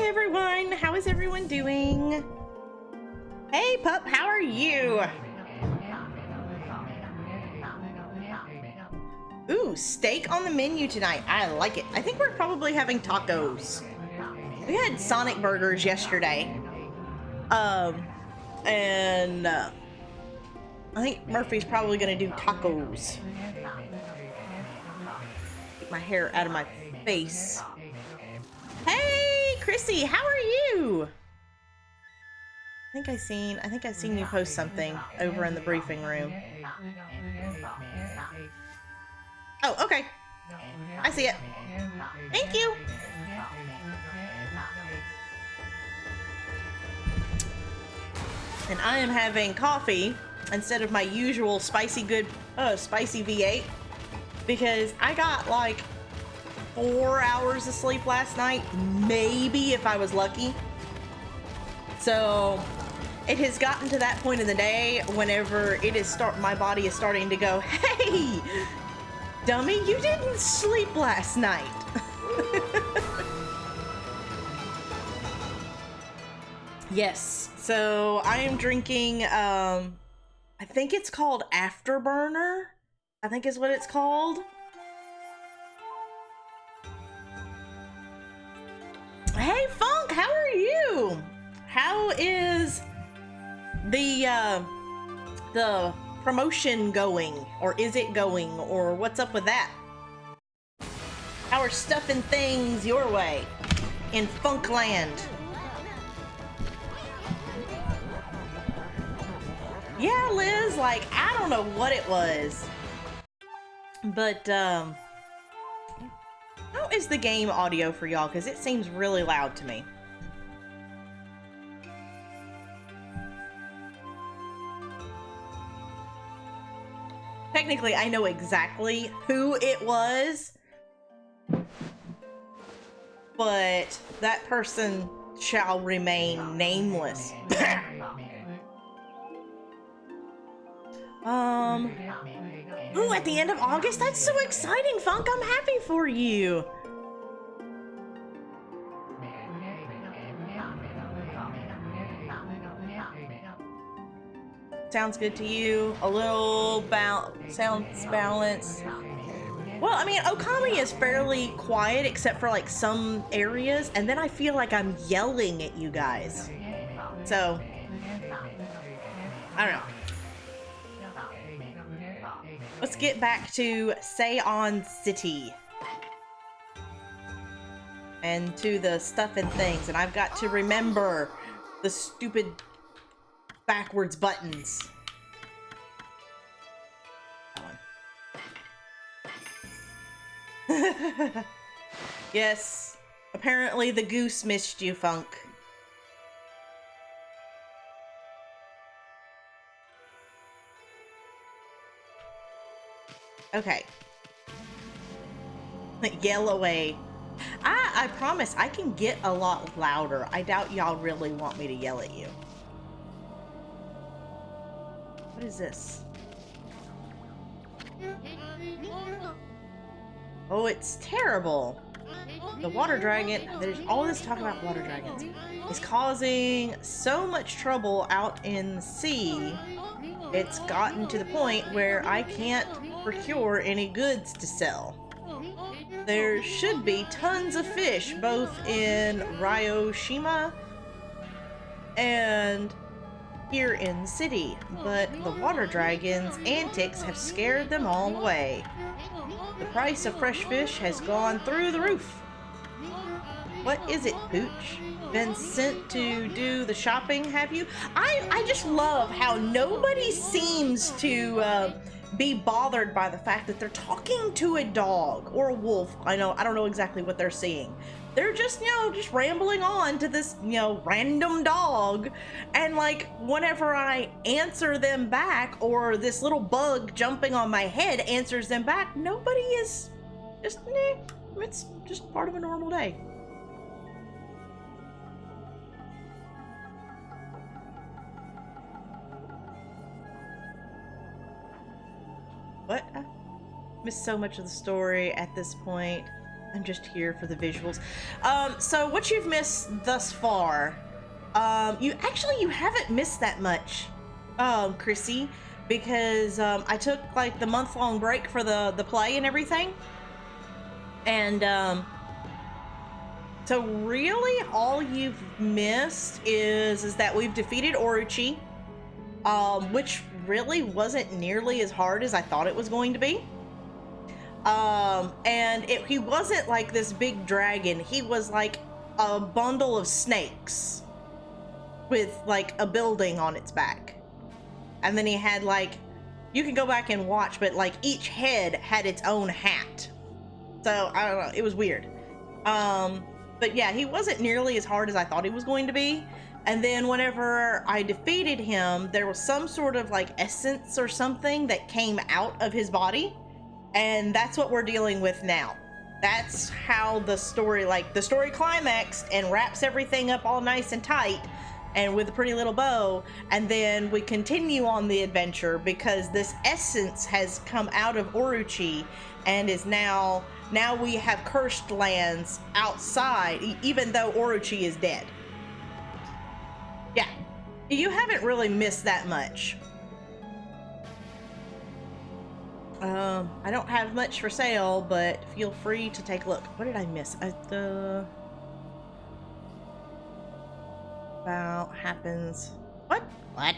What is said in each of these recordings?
Hi everyone, how is everyone doing? Hey pup, how are you? Ooh, steak on the menu tonight. I like it. I think we're probably having tacos. We had Sonic burgers yesterday. And I think Murphy's probably gonna do tacos. Get my hair out of my face. Hey, Chrissy, how are you? I think I've seen you post something over in the briefing room. Oh, okay. I see it. Thank you. And I am having coffee instead of my usual spicy V8 because I got like 4 hours of sleep last night, maybe if I was lucky. So it has gotten to that point in the day whenever it is my body is starting to go, hey, dummy, you didn't sleep last night. Yes, so I am drinking, I think it's called Afterburner, I think is what it's called. Hey Funk, how are you? How is the promotion going, or is it going, or what's up with that? How are stuff and things your way in Funkland? Yeah, Liz, like, I don't know what it was, but how is the game audio for y'all? Because it seems really loud to me. Technically, I know exactly who it was, but that person shall remain nameless. Ooh, at the end of August? That's so exciting, Funk! I'm happy for you! Sounds good to you? A little sounds balanced. Well, I mean, Ōkami is fairly quiet except for like some areas, and then I feel like I'm yelling at you guys. So, I don't know. Let's get back to Seon City. And to the stuff and things, and I've got to remember the stupid backwards buttons. Yes, apparently the goose missed you, Funk. Okay. Yell away. I promise I can get a lot louder. I doubt y'all really want me to yell at you. What is this? Oh, it's terrible. The water dragon, there's all this talk about water dragons. It's causing so much trouble out in the sea. It's gotten to the point where I can't procure any goods to sell. There should be tons of fish both in Ryoshima and here in the city, but the water dragon's antics have scared them all away. The price of fresh fish has gone through the roof. What is it, Pooch? Been sent to do the shopping, have you? I just love how nobody seems to be bothered by the fact that they're talking to a dog or a wolf. I don't know exactly what they're seeing. They're just, just rambling on to this, random dog. And like, whenever I answer them back, or this little bug jumping on my head answers them back, nobody is just, it's just part of a normal day. What? I missed so much of the story at this point. I'm just here for the visuals. So what you've missed thus far, you haven't missed that much, Chrissy, because I took like the month-long break for the play and everything, and so really all you've missed is that we've defeated Orochi, which really wasn't nearly as hard as I thought it was going to be. And he wasn't like this big dragon. He was like a bundle of snakes with like a building on its back. And then he had like, you can go back and watch, but like each head had its own hat. So I don't know, it was weird. But yeah, he wasn't nearly as hard as I thought he was going to be. And then whenever I defeated him, there was some sort of like essence or something that came out of his body. And that's what we're dealing with now. That's how the story climaxed and wraps everything up all nice and tight and with a pretty little bow. And then we continue on the adventure because this essence has come out of Orochi and is now we have cursed lands outside, even though Orochi is dead. Yeah, you haven't really missed that much. I don't have much for sale, but feel free to take a look. What did I miss? About happens. What? What?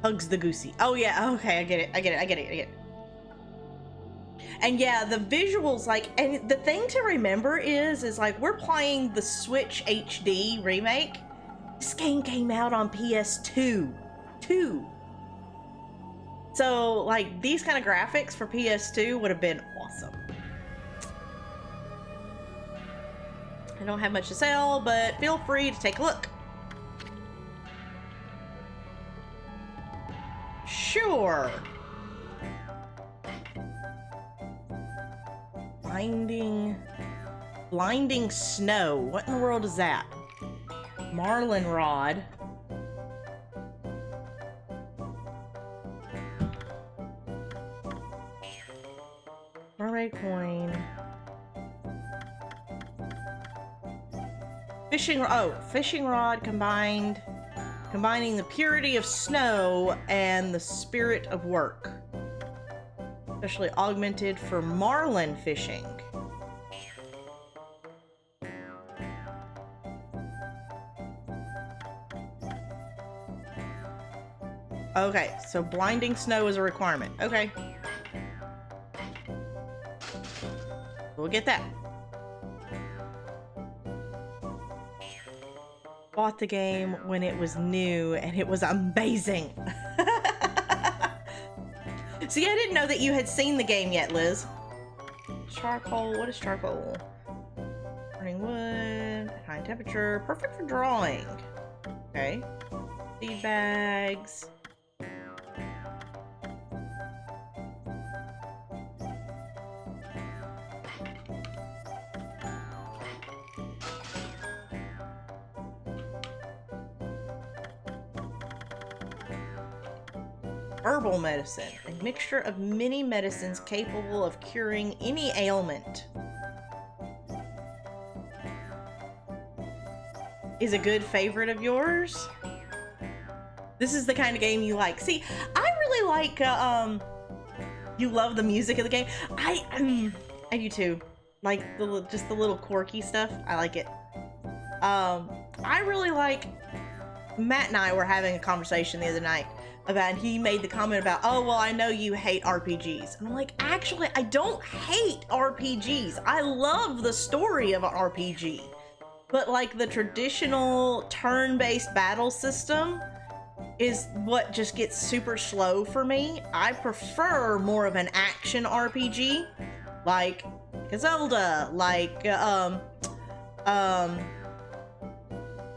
Hugs the goosey. Oh yeah, okay, I get it. And yeah, the visuals, like, and the thing to remember is like, we're playing the Switch HD remake. This game came out on PS2. So, like, these kind of graphics for PS2 would have been awesome. I don't have much to sell, but feel free to take a look. Sure. Blinding snow. What in the world is that? Marlin rod. Mermaid coin. Fishing rod combining the purity of snow and the spirit of work. Especially augmented for marlin fishing. Okay, so blinding snow is a requirement. Okay. We'll get that. Bought the game when it was new and it was amazing. See, I didn't know that you had seen the game yet, Liz. Charcoal, what is charcoal? Burning wood, high temperature, perfect for drawing. Okay. Seed bags. Herbal medicine, a mixture of many medicines capable of curing any ailment. Is a good favorite of yours? This is the kind of game you like. See, I really like, you love the music of the game. I do too. Like, just the little quirky stuff. I like it. I really like, Matt and I were having a conversation the other night about, and he made the comment about, oh, well, I know you hate RPGs. And I'm like, actually, I don't hate RPGs. I love the story of an RPG. But like the traditional turn-based battle system is what just gets super slow for me. I prefer more of an action RPG, like Zelda, like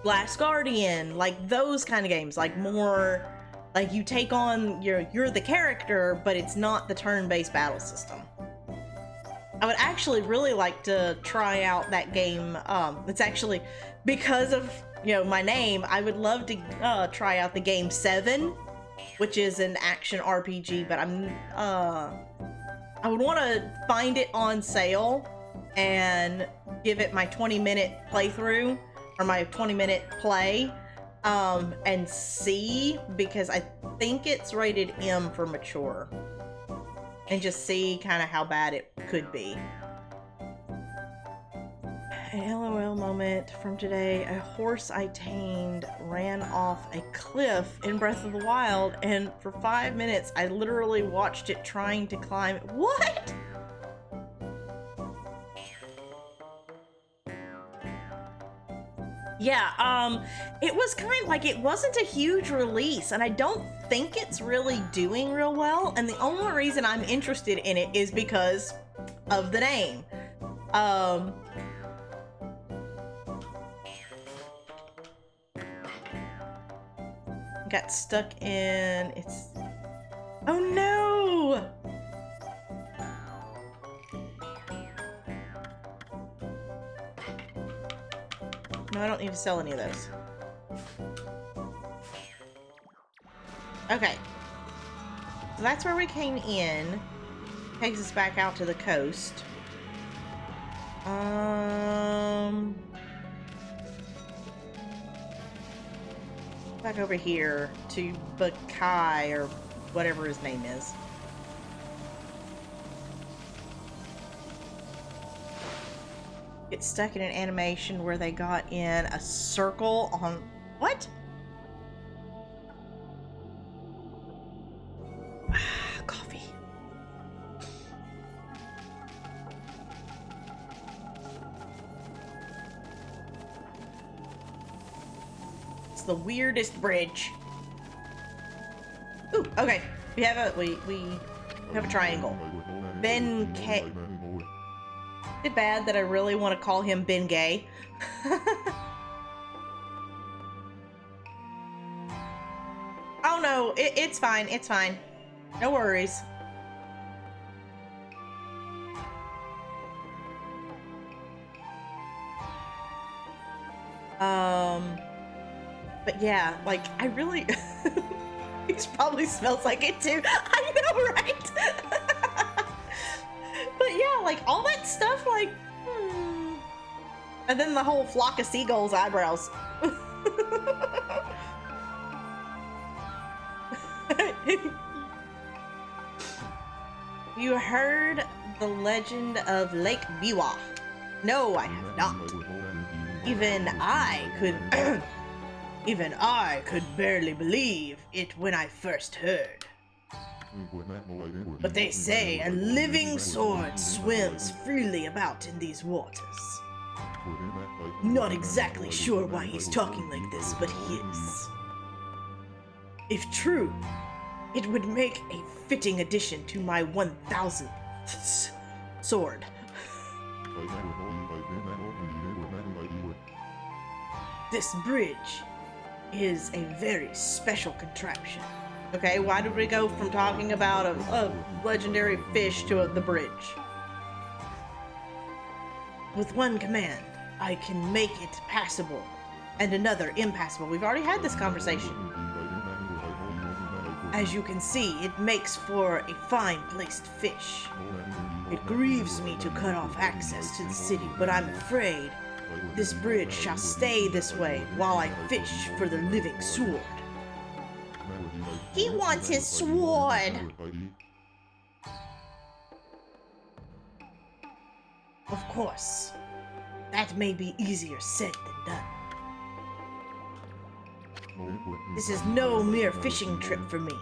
Last Guardian, like those kind of games, like more like you take on, you're the character, but it's not the turn-based battle system. I would actually really like to try out that game. It's actually, because of, my name, I would love to try out the game 7, which is an action RPG, but I would want to find it on sale and give it my 20-minute playthrough or my 20-minute play and see, because I think it's rated M for mature, and just see kind of how bad it could be. An LOL moment from today. A horse I tamed ran off a cliff in Breath of the Wild, and for 5 minutes I literally watched it trying to climb. What? Yeah, it was kind of like, it wasn't a huge release, and I don't think it's really doing real well, and the only reason I'm interested in it is because of the name. Got stuck in, oh no! No, I don't need to sell any of those. Okay. So that's where we came in. Takes us back out to the coast. Back over here to Bakai, or whatever his name is. Get stuck in an animation where they got in a circle on... What? Coffee. It's the weirdest bridge. Ooh, okay. We have a triangle. Ben K. Is it bad that I really want to call him Ben Gay? Oh no, it's fine, it's fine. No worries. But yeah, like, I really... He probably smells like it too. I know, right? But yeah, like, all that stuff, like, And then the whole flock of seagulls' eyebrows. You heard the legend of Lake Biwa? No, I have not. Even I could barely believe it when I first heard. But they say a living sword swims freely about in these waters. Not exactly sure why he's talking like this, but he is. If true, it would make a fitting addition to my 1000th sword. This bridge is a very special contraption. Okay, why did we go from talking about a legendary fish to the bridge? With one command, I can make it passable, and another impassable. We've already had this conversation. As you can see, it makes for a fine-placed fish. It grieves me to cut off access to the city, but I'm afraid this bridge shall stay this way while I fish for the living sword. He wants his sword! Of course, that may be easier said than done. This is no mere fishing trip for me.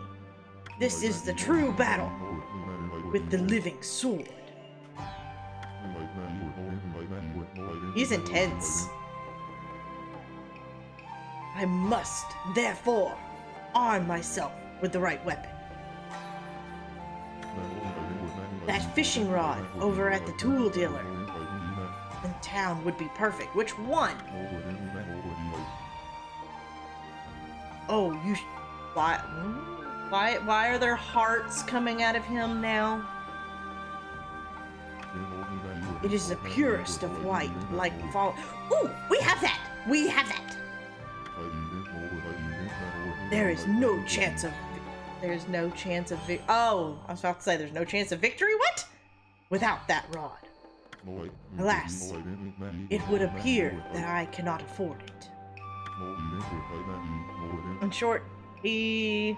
This is the true battle with the living sword. He's intense. I must, therefore, arm myself with the right weapon. That fishing rod over at the tool dealer in town would be perfect. Which one? Oh, why are there hearts coming out of him now? It is the purest of white, like fall. Ooh, we have that! We have that! There is no chance of... Oh, I was about to say there's no chance of victory? What? Without that rod. Alas, it would appear that I cannot afford it. In short, he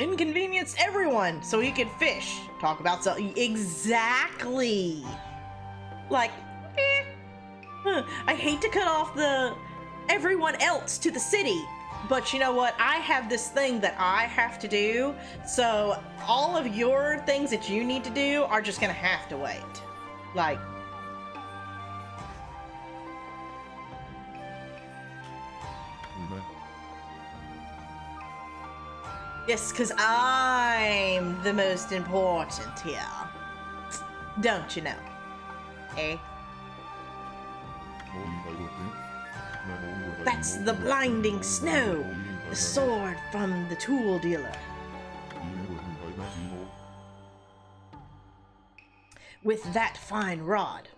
inconvenienced everyone so he could fish. Talk about something. Exactly. Like, I hate to cut off everyone else to the city, but you know what? I have this thing that I have to do, so all of your things that you need to do are just gonna have to wait. Like, yes, because I'm the most important here. Don't you know? Eh? That's the blinding snow, the sword from the tool dealer. With that fine rod,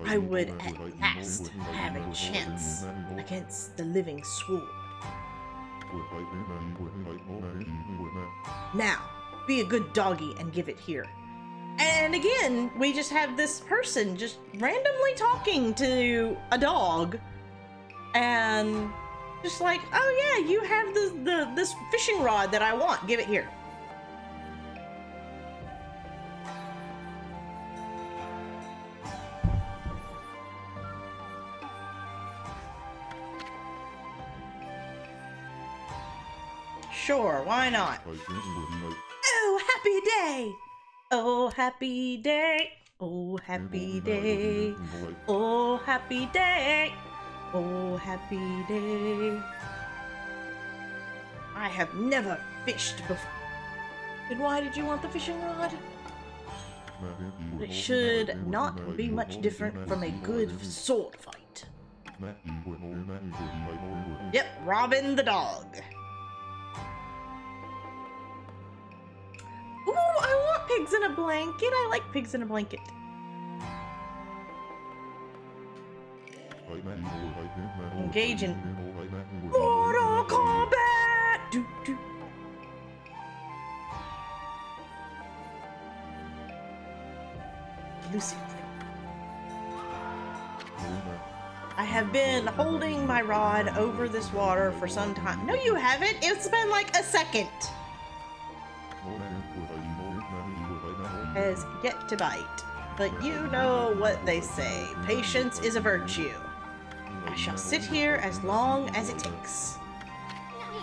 I would at last have a chance against the living sword. Now, be a good doggy and give it here. And again, we just have this person just randomly talking to a dog, and just like, oh yeah, you have this fishing rod that I want. Give it here. Sure, why not? Oh, happy day! Oh, happy day! Oh, happy day! Oh, happy day! Oh, happy day! I have never fished before. Then why did you want the fishing rod? It should not be much different from a good sword fight. Yep, Robin the dog. Ooh, I want pigs in a blanket. I like pigs in a blanket. Engage in Mortal Kombat! Doo -doo. Lucy. I have been holding my rod over this water for some time. No, you haven't. It's been like a second. Has yet to bite, but you know what they say. Patience is a virtue. I shall sit here as long as it takes.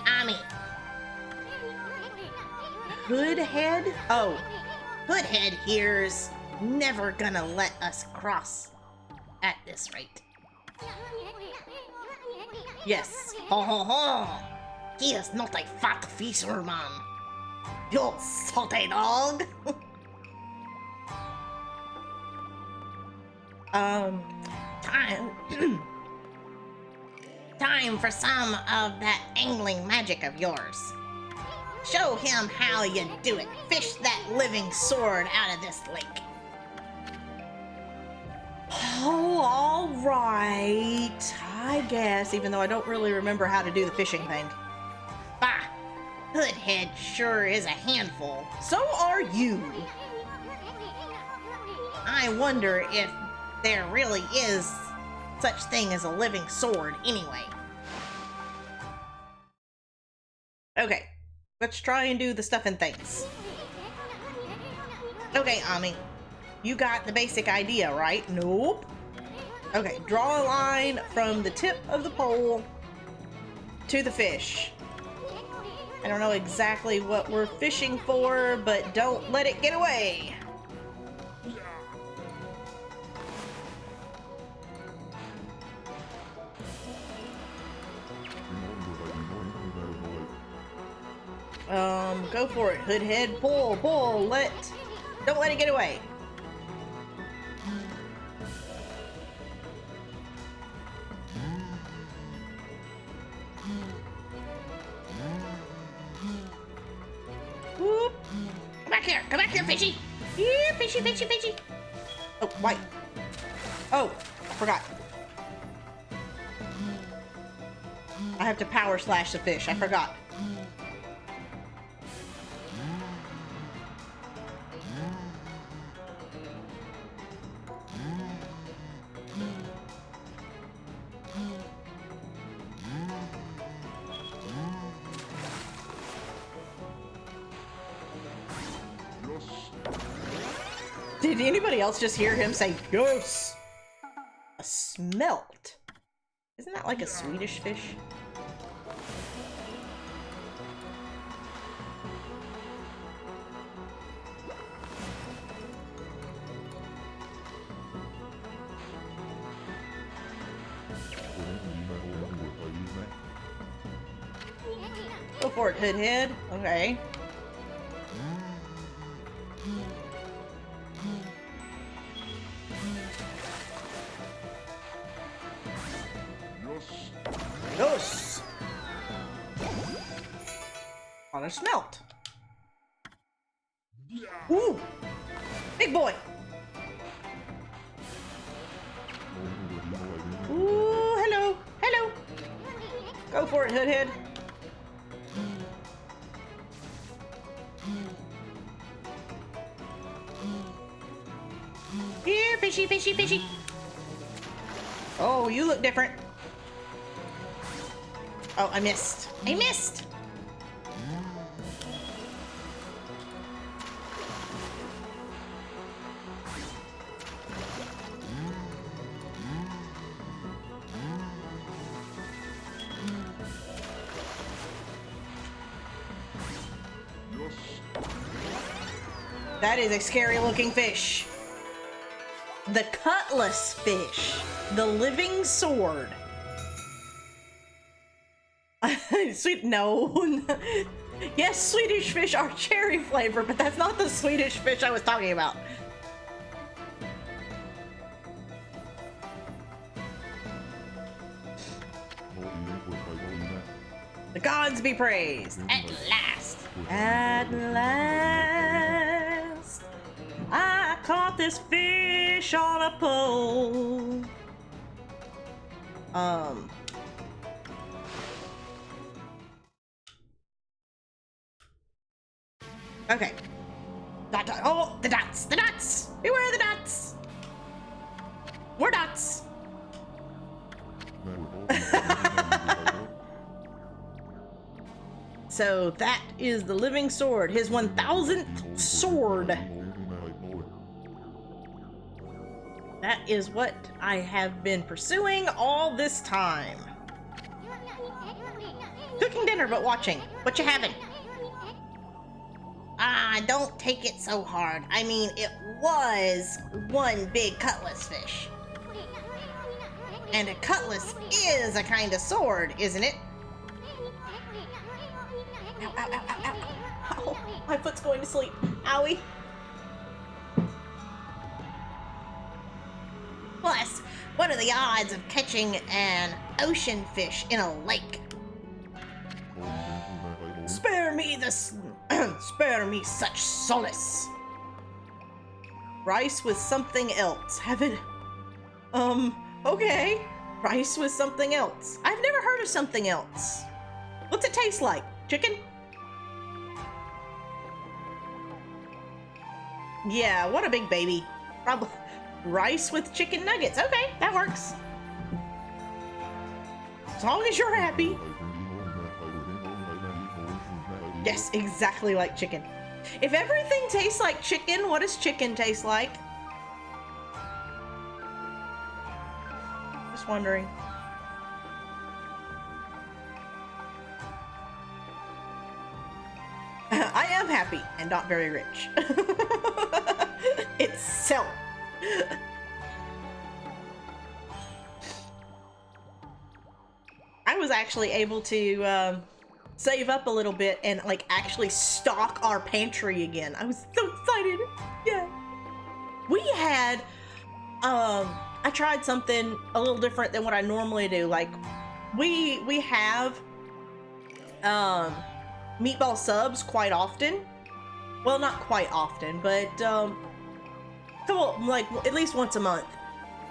Ami. Hoodhead? Oh, Hoodhead here's never gonna let us cross at this rate. Yes. Ho ho ho. He is not a fat fisherman. You salty dog. Time for some of that angling magic of yours. Show him how you do it. Fish that living sword out of this lake. Oh, all right. I guess, even though I don't really remember how to do the fishing thing. Bah! Hoodhead sure is a handful. So are you. I wonder if there really is such thing as a living sword anyway. Okay, let's try and do the stuff and things. Okay, Ami, you got the basic idea, right? Nope. Okay, draw a line from the tip of the pole to the fish. I don't know exactly what we're fishing for, but don't let it get away. Go for it, Hoodhead. Pull, pull, don't let it get away. Whoop. Come back here, fishy. Here, fishy, fishy, fishy. Oh, wait. Oh, I forgot. I have to power slash the fish, I forgot. Did anybody else just hear him say yes? A smelt. Isn't that like a Swedish fish? Go for it, Hoodhead. Okay. Yes. On a smelt. Ooh, big boy. Ooh, hello, hello. Go for it, Hoodhead. Here, fishy, fishy, fishy. Oh, you look different. Oh, I missed. I missed. That is a scary looking fish. The cutlass fish. The living sword. Sweet, no. Yes, Swedish fish are cherry flavored, but that's not the Swedish fish I was talking about. The gods be praised. At last. At last. I caught this fish on a pole. Okay. Oh, the dots! The dots! Beware the dots! More dots! So that is the living sword, his 1000th sword. That is what I have been pursuing all this time. Cooking dinner but watching. What you having? Ah, don't take it so hard. I mean, it was one big cutlass fish. And a cutlass is a kind of sword, isn't it? Ow, ow, ow, ow, ow. Ow, my foot's going to sleep. Owie. Plus, what are the odds of catching an ocean fish in a lake? Spare me this... spare me such solace. Rice with something else. Have it... okay. Rice with something else. I've never heard of something else. What's it taste like? Chicken? Yeah, what a big baby. Probably rice with chicken nuggets. Okay, that works. As long as you're happy. Yes, exactly like chicken. If everything tastes like chicken, what does chicken taste like? Just wondering. I am happy and not very rich. Itself. I was actually able to save up a little bit and like actually stock our pantry again. I was so excited. Yeah. We had I tried something a little different than what I normally do. Like we have meatball subs quite often. Well, not quite often, but like at least once a month.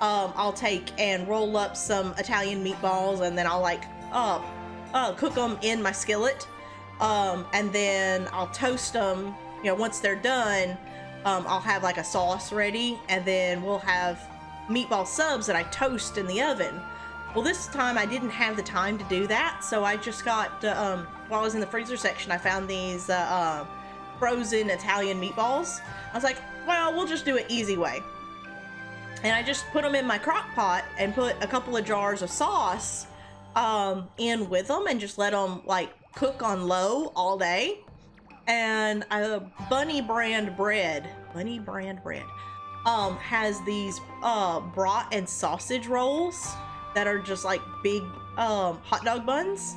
I'll take and roll up some Italian meatballs, and then I'll like cook them in my skillet, and then I'll toast them. You know, once they're done, I'll have like a sauce ready, and then we'll have meatball subs that I toast in the oven. Well, this time I didn't have the time to do that, so I just got while I was in the freezer section, I found these frozen Italian meatballs. I was like, well, we'll just do it easy way. And I just put them in my crock pot and put a couple of jars of sauce in with them and just let them like cook on low all day. And Bunny brand bread has these brat and sausage rolls that are just like big hot dog buns,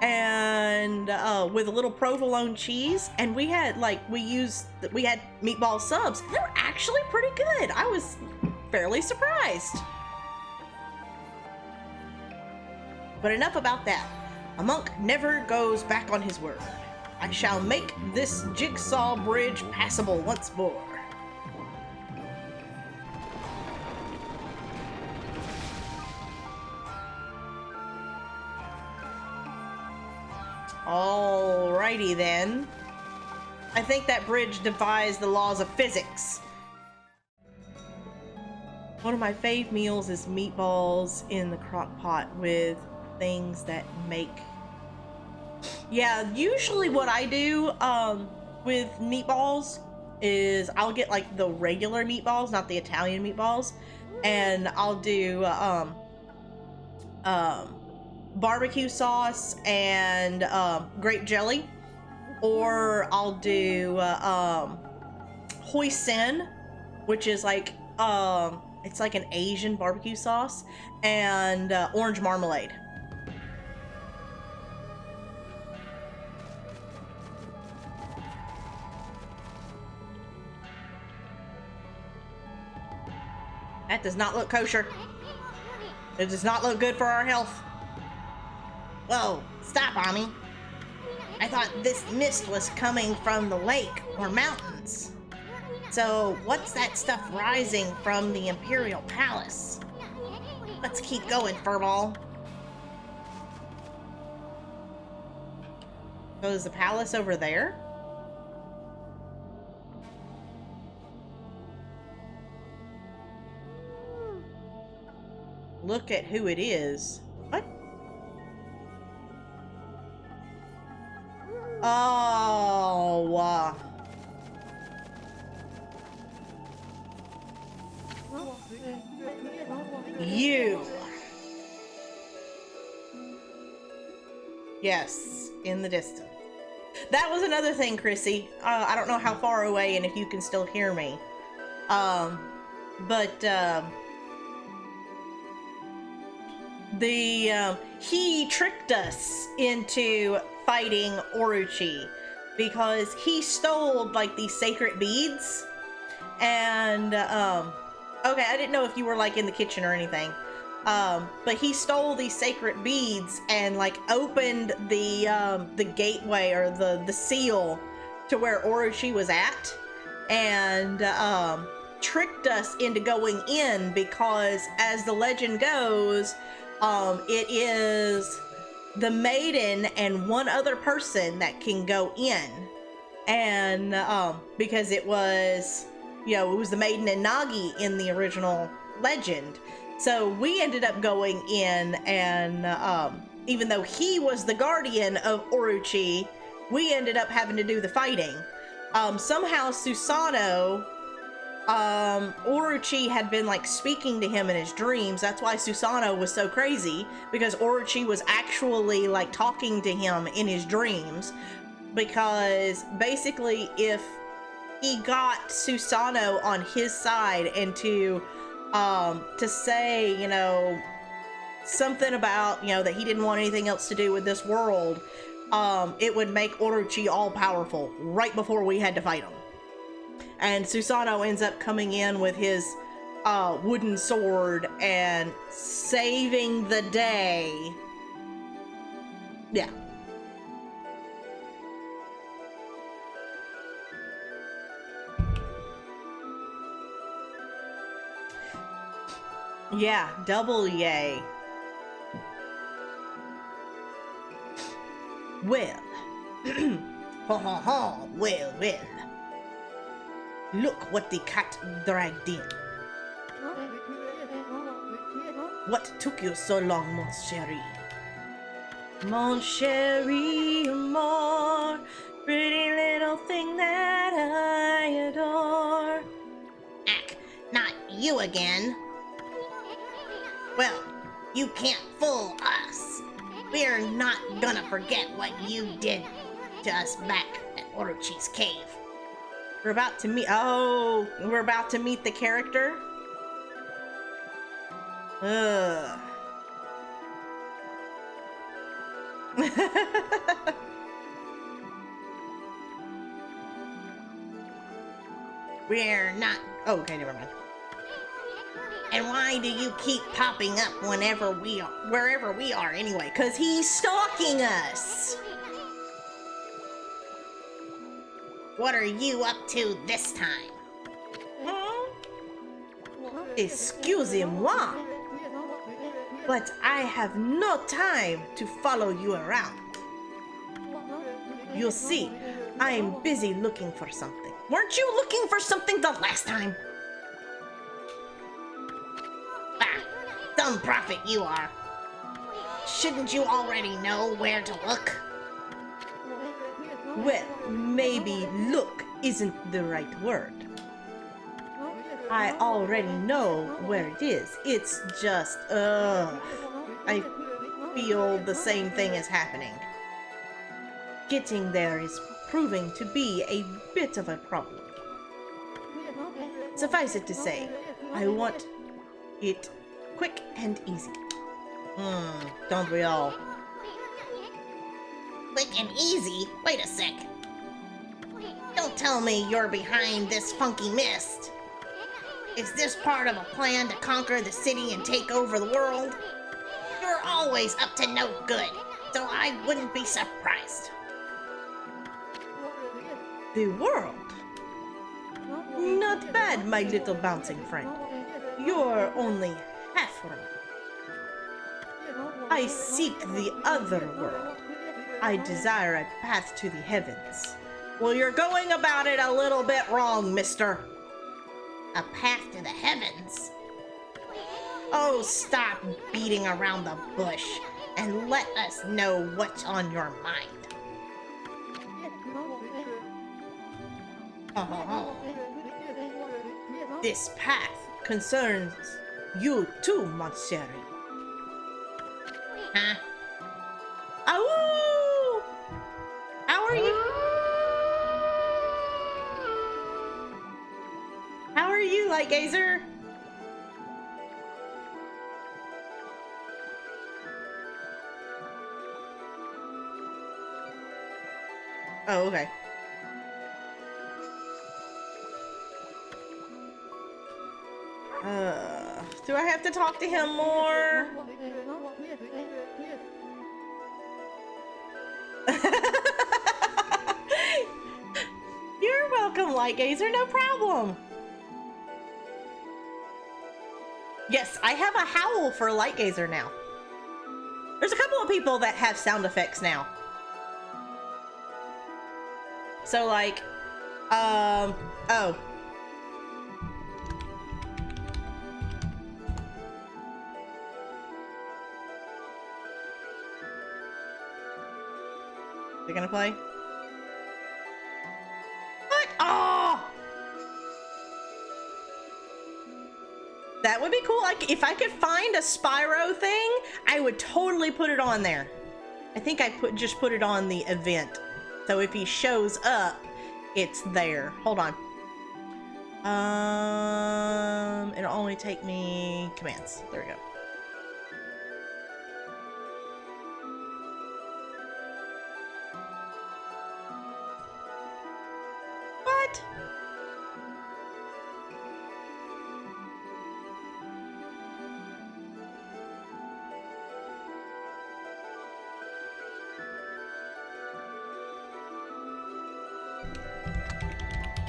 and with a little provolone cheese. And we had meatball subs. They were actually pretty good. I was fairly surprised. But enough about that. A monk never goes back on his word. I shall make this jigsaw bridge passable once more. Alrighty then. I think that bridge defies the laws of physics. One of my fave meals is meatballs in the crock pot with things that make... Yeah, usually what I do with meatballs is I'll get like the regular meatballs, not the Italian meatballs, and I'll do barbecue sauce and grape jelly, or I'll do hoisin, which is like it's like an Asian barbecue sauce, and orange marmalade. That does not look kosher. It does not look good for our health. Whoa, stop, Ami. I thought this mist was coming from the lake or mountains. So what's that stuff rising from the Imperial Palace? Let's keep going, Furball. So is the palace over there? Look at who it is. What? Oh, you. Yes, in the distance. That was another thing, Chrissy. I don't know how far away and if you can still hear me. He tricked us into fighting Orochi because he stole like these sacred beads, and okay, I didn't know if you were like in the kitchen or anything, but he stole these sacred beads and like opened the gateway or the seal to where Orochi was at, and tricked us into going in because, as the legend goes, it is the maiden and one other person that can go in, and because it was, you know, it was the maiden and Nagi in the original legend. So we ended up going in, and even though he was the guardian of Orochi, we ended up having to do the fighting. Somehow Susanoo, Orochi had been like speaking to him in his dreams. That's why Susanoo was so crazy, because Orochi was actually like talking to him in his dreams, because basically if he got Susanoo on his side and to say, you know, something about, you know, that he didn't want anything else to do with this world, it would make Orochi all powerful right before we had to fight him. And Susanoo ends up coming in with his wooden sword and saving the day. Yeah. Yeah, double yay. Well. Ha ha ha, well. Look what the cat dragged in. What took you so long, mon chéri? Mon chéri, amor, pretty little thing that I adore. you again. Well, you can't fool us. We're not gonna forget what you did to us back at Orochi's cave. We're about to meet the character. Ugh. We're not. Oh, okay, never mind. And why do you keep popping up wherever we are anyway? Cause he's stalking us. What are you up to this time? Excusez-moi, but I have no time to follow you around. You see, I'm busy looking for something. Weren't you looking for something the last time? Ah, dumb prophet you are. Shouldn't you already know where to look? Well, maybe look isn't the right word. I already know where it is. It's just, I feel the same thing is happening. Getting there is proving to be a bit of a problem. Suffice it to say, I want it quick and easy. Don't we all? Quick and easy? Wait a sec. Don't tell me you're behind this funky mist. Is this part of a plan to conquer the city and take over the world? You're always up to no good, so I wouldn't be surprised. The world? Not bad, my little bouncing friend. You're only half wrong. I seek the other world. I desire a path to the heavens. Well, you're going about it a little bit wrong, mister. A path to the heavens? Oh, stop beating around the bush and let us know what's on your mind. Oh. This path concerns you too, mon chéri. Huh? Ow! How are you? How are you, Light Gazer? Oh, okay. Do I have to talk to him more? You're welcome, Light Gazer, no problem. Yes, I have a howl for Light Gazer now. There's a couple of people that have sound effects now. So like, oh. They're gonna play? What? Oh! That would be cool. Like, if I could find a Spyro thing, I would totally put it on there. I think I just put it on the event. So if he shows up, it's there. Hold on. It'll only take me commands. There we go. What?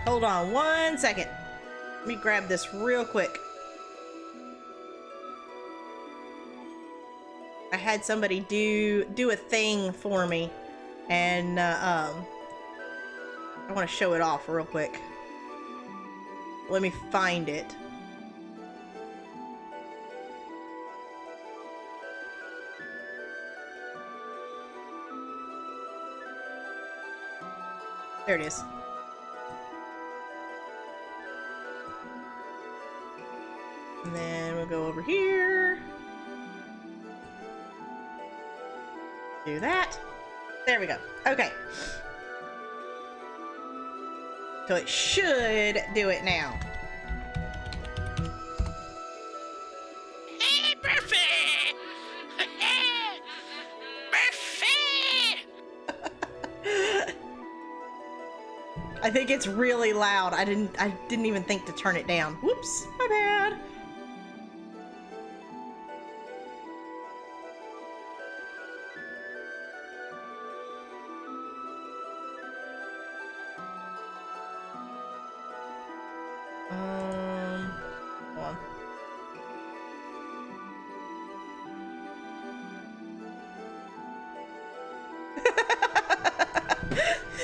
Hold on 1 second. Let me grab this real quick. I had somebody do a thing for me, and I want to show it off real quick. Let me find it. There it is. And then we'll go over here. Do that. There we go. Okay. So it should do it now. Perfect! Perfect! I think it's really loud. I didn't even think to turn it down. Whoops, my bad. Hold on.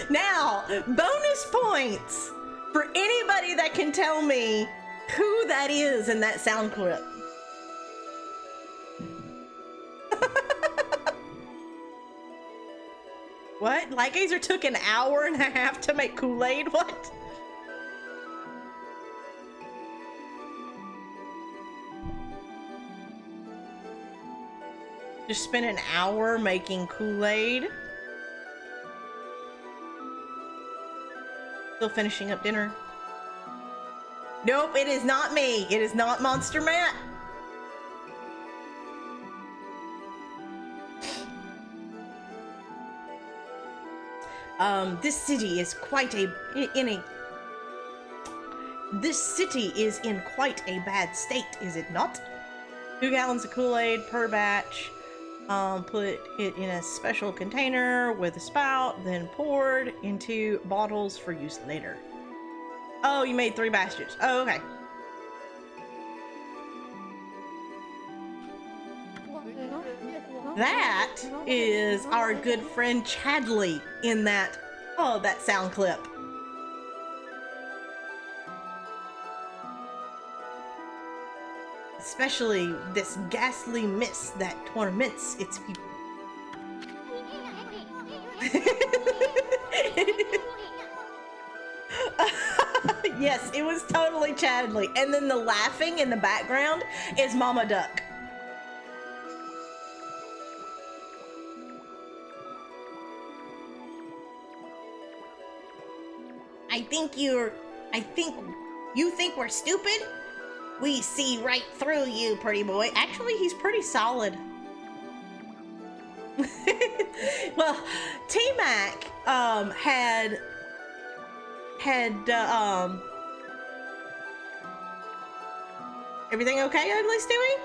Now, bonus points for anybody that can tell me who that is in that sound clip. What? Lightgazer took an hour and a half to make Kool-Aid? What? Just spent an hour making Kool-Aid. Still finishing up dinner. Nope, it is not me. It is not Monster Matt. This city is in quite a bad state, is it not? 2 gallons of Kool-Aid per batch. Put it in a special container with a spout, then poured into bottles for use later. Oh, you made 3 batches. Oh, okay. That is our good friend Chadley in that sound clip. Especially this ghastly mist that torments its people. Yes, it was totally Chadley. And then the laughing in the background is Mama Duck. You think we're stupid? We see right through you, pretty boy. Actually, he's pretty solid. Well, T-Mac had everything okay, Ugly Stewie?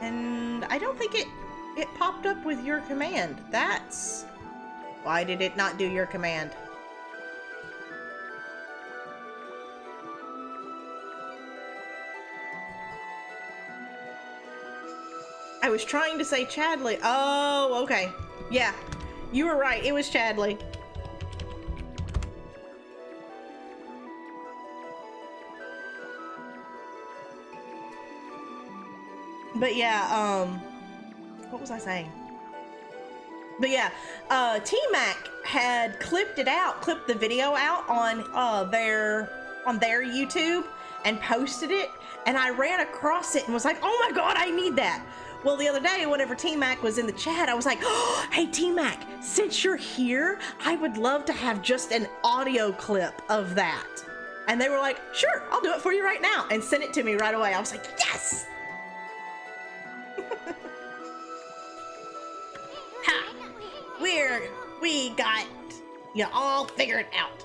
And I don't think it popped up with your command. That's why did it not do your command? I was trying to say Chadley. Oh, okay. Yeah, you were right. It was Chadley. But yeah, what was I saying? But yeah, T-Mac had clipped the video out on their YouTube and posted it, and I ran across it and was like, oh my god, I need that. Well, the other day, whenever T-Mac was in the chat, I was like, oh, hey T-Mac, since you're here, I would love to have just an audio clip of that. And they were like, sure, I'll do it for you right now, and sent it to me right away. I was like, yes! Ha! We got you all figured out.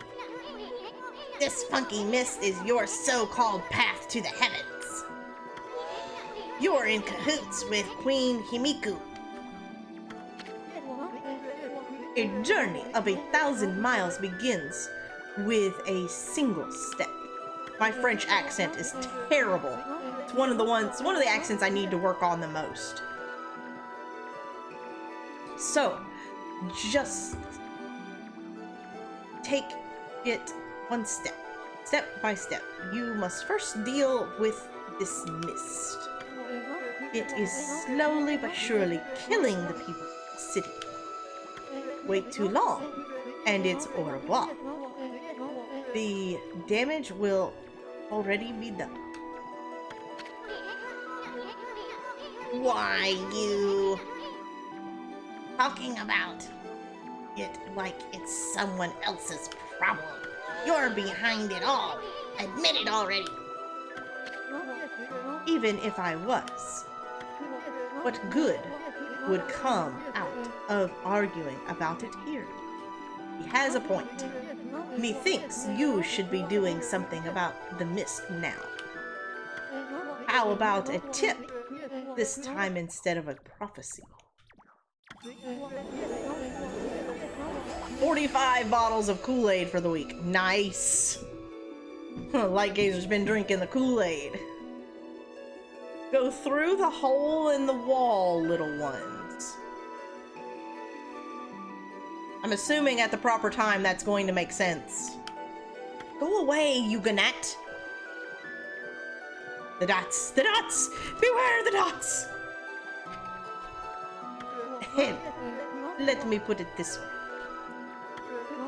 This funky mist is your so-called path to the heavens. You're in cahoots with Queen Himiku. A journey of 1,000 miles begins with a single step. My French accent is terrible. It's one of the accents I need to work on the most. So, just take it one step by step. You must first deal with this mist. It is slowly but surely killing the people of the city. Wait too long, and it's au revoir. The damage will already be done. Why, you talking about it like it's someone else's problem. You're behind it all. Admit it already. Even if I was, what good would come out of arguing about it here? He has a point. Methinks you should be doing something about the mist now. How about a tip, this time instead of a prophecy? 45 bottles of Kool-Aid for the week. Nice. Light Gazer's been drinking the Kool-Aid. Go through the hole in the wall, little ones. I'm assuming at the proper time that's going to make sense. Go away, you Gannett. The dots! The dots! Beware the dots! And let me put it this way.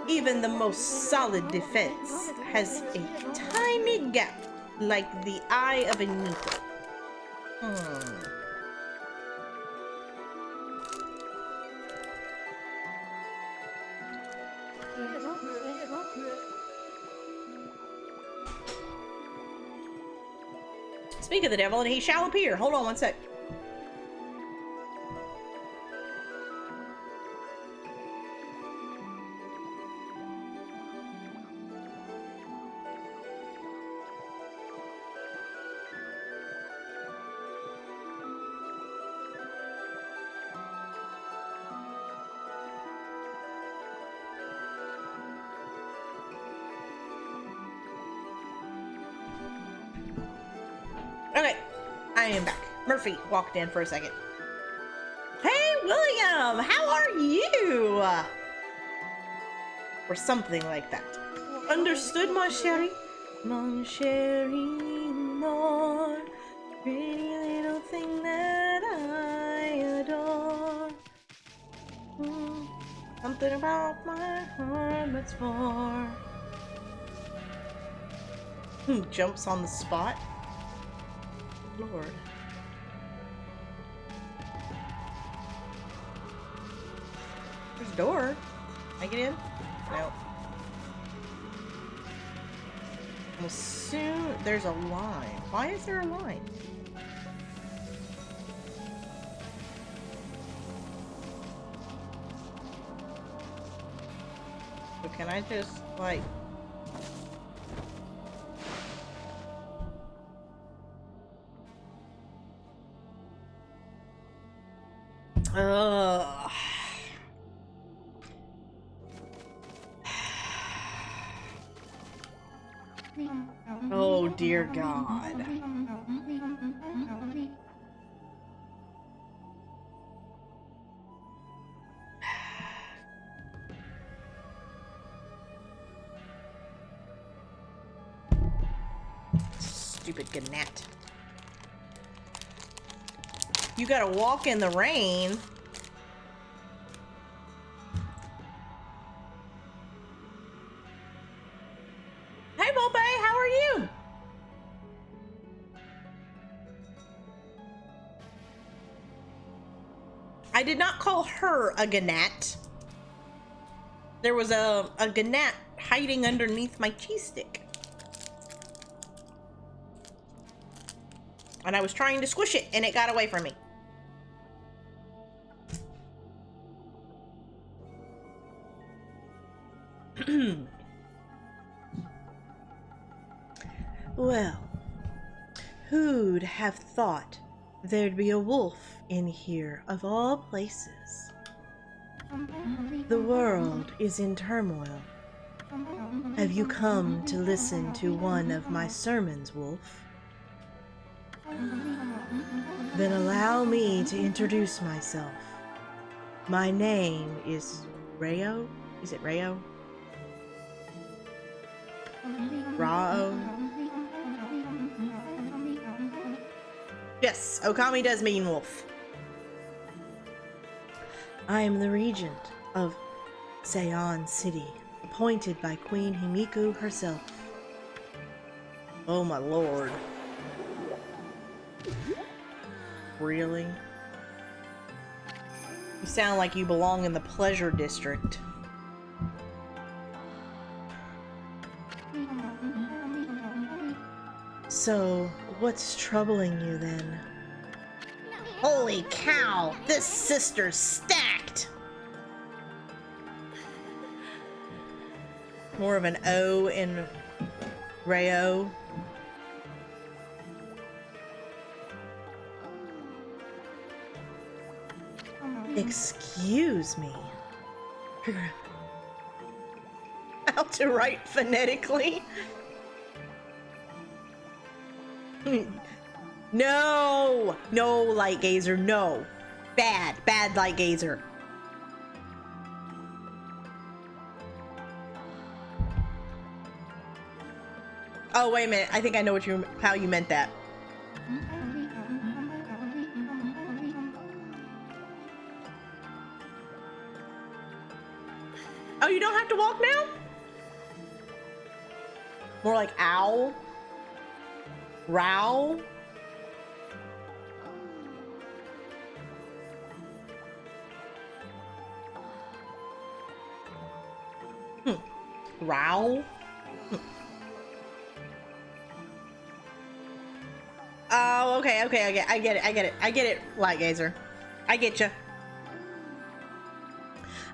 Even the most solid defense has a tiny gap like the eye of a needle. Speak of the devil, and he shall appear. Hold on one sec. Okay, I am back. Murphy walked in for a second. Hey, William, how are you? Or something like that. Understood, mon chéri? Mon chéri, more pretty little thing that I adore. Something about my heart that's more. Jumps on the spot. Lord. There's a door. Can I get in? No. I'm assuming there's a line. Why is there a line? So can I just, like... Oh dear God. Stupid Gannett. You gotta walk in the rain. Hey, Bobe, how are you? I did not call her a Gannett. There was a Gannett hiding underneath my cheese stick. And I was trying to squish it, and it got away from me. Well, who'd have thought there'd be a wolf in here of all places? The world is in turmoil. Have you come to listen to one of my sermons, wolf? Then allow me to introduce myself. My name is Rayo. Is it Rayo? Rao? Yes, Ōkami does mean wolf. I am the regent of Seion City, appointed by Queen Himiku herself. Oh my lord. Really? You sound like you belong in the pleasure district. So, what's troubling you then? Holy cow, this sister's stacked! More of an O in Rayo. Excuse me. How to write phonetically? No! No, light gazer, no. Bad light gazer. Oh, wait a minute. I think I know how you meant that. Oh, you don't have to walk now? More like owl? Row? Row? Oh, okay. I get it, light gazer. I get you.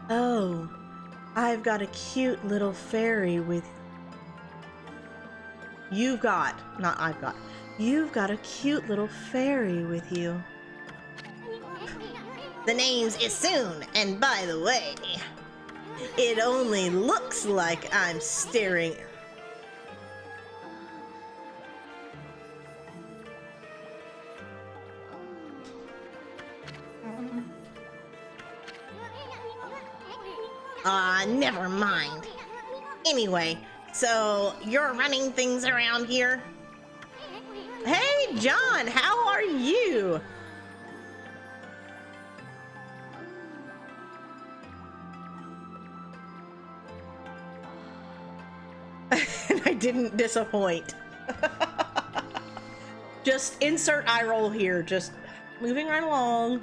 Oh, I've got a cute little fairy with... You've got a cute little fairy with you. The name's Isoon, and by the way, it only looks like I'm staring. Never mind. Anyway, so you're running things around here? Hey, John, how are you? And I didn't disappoint. Just insert eye roll here, just moving right along.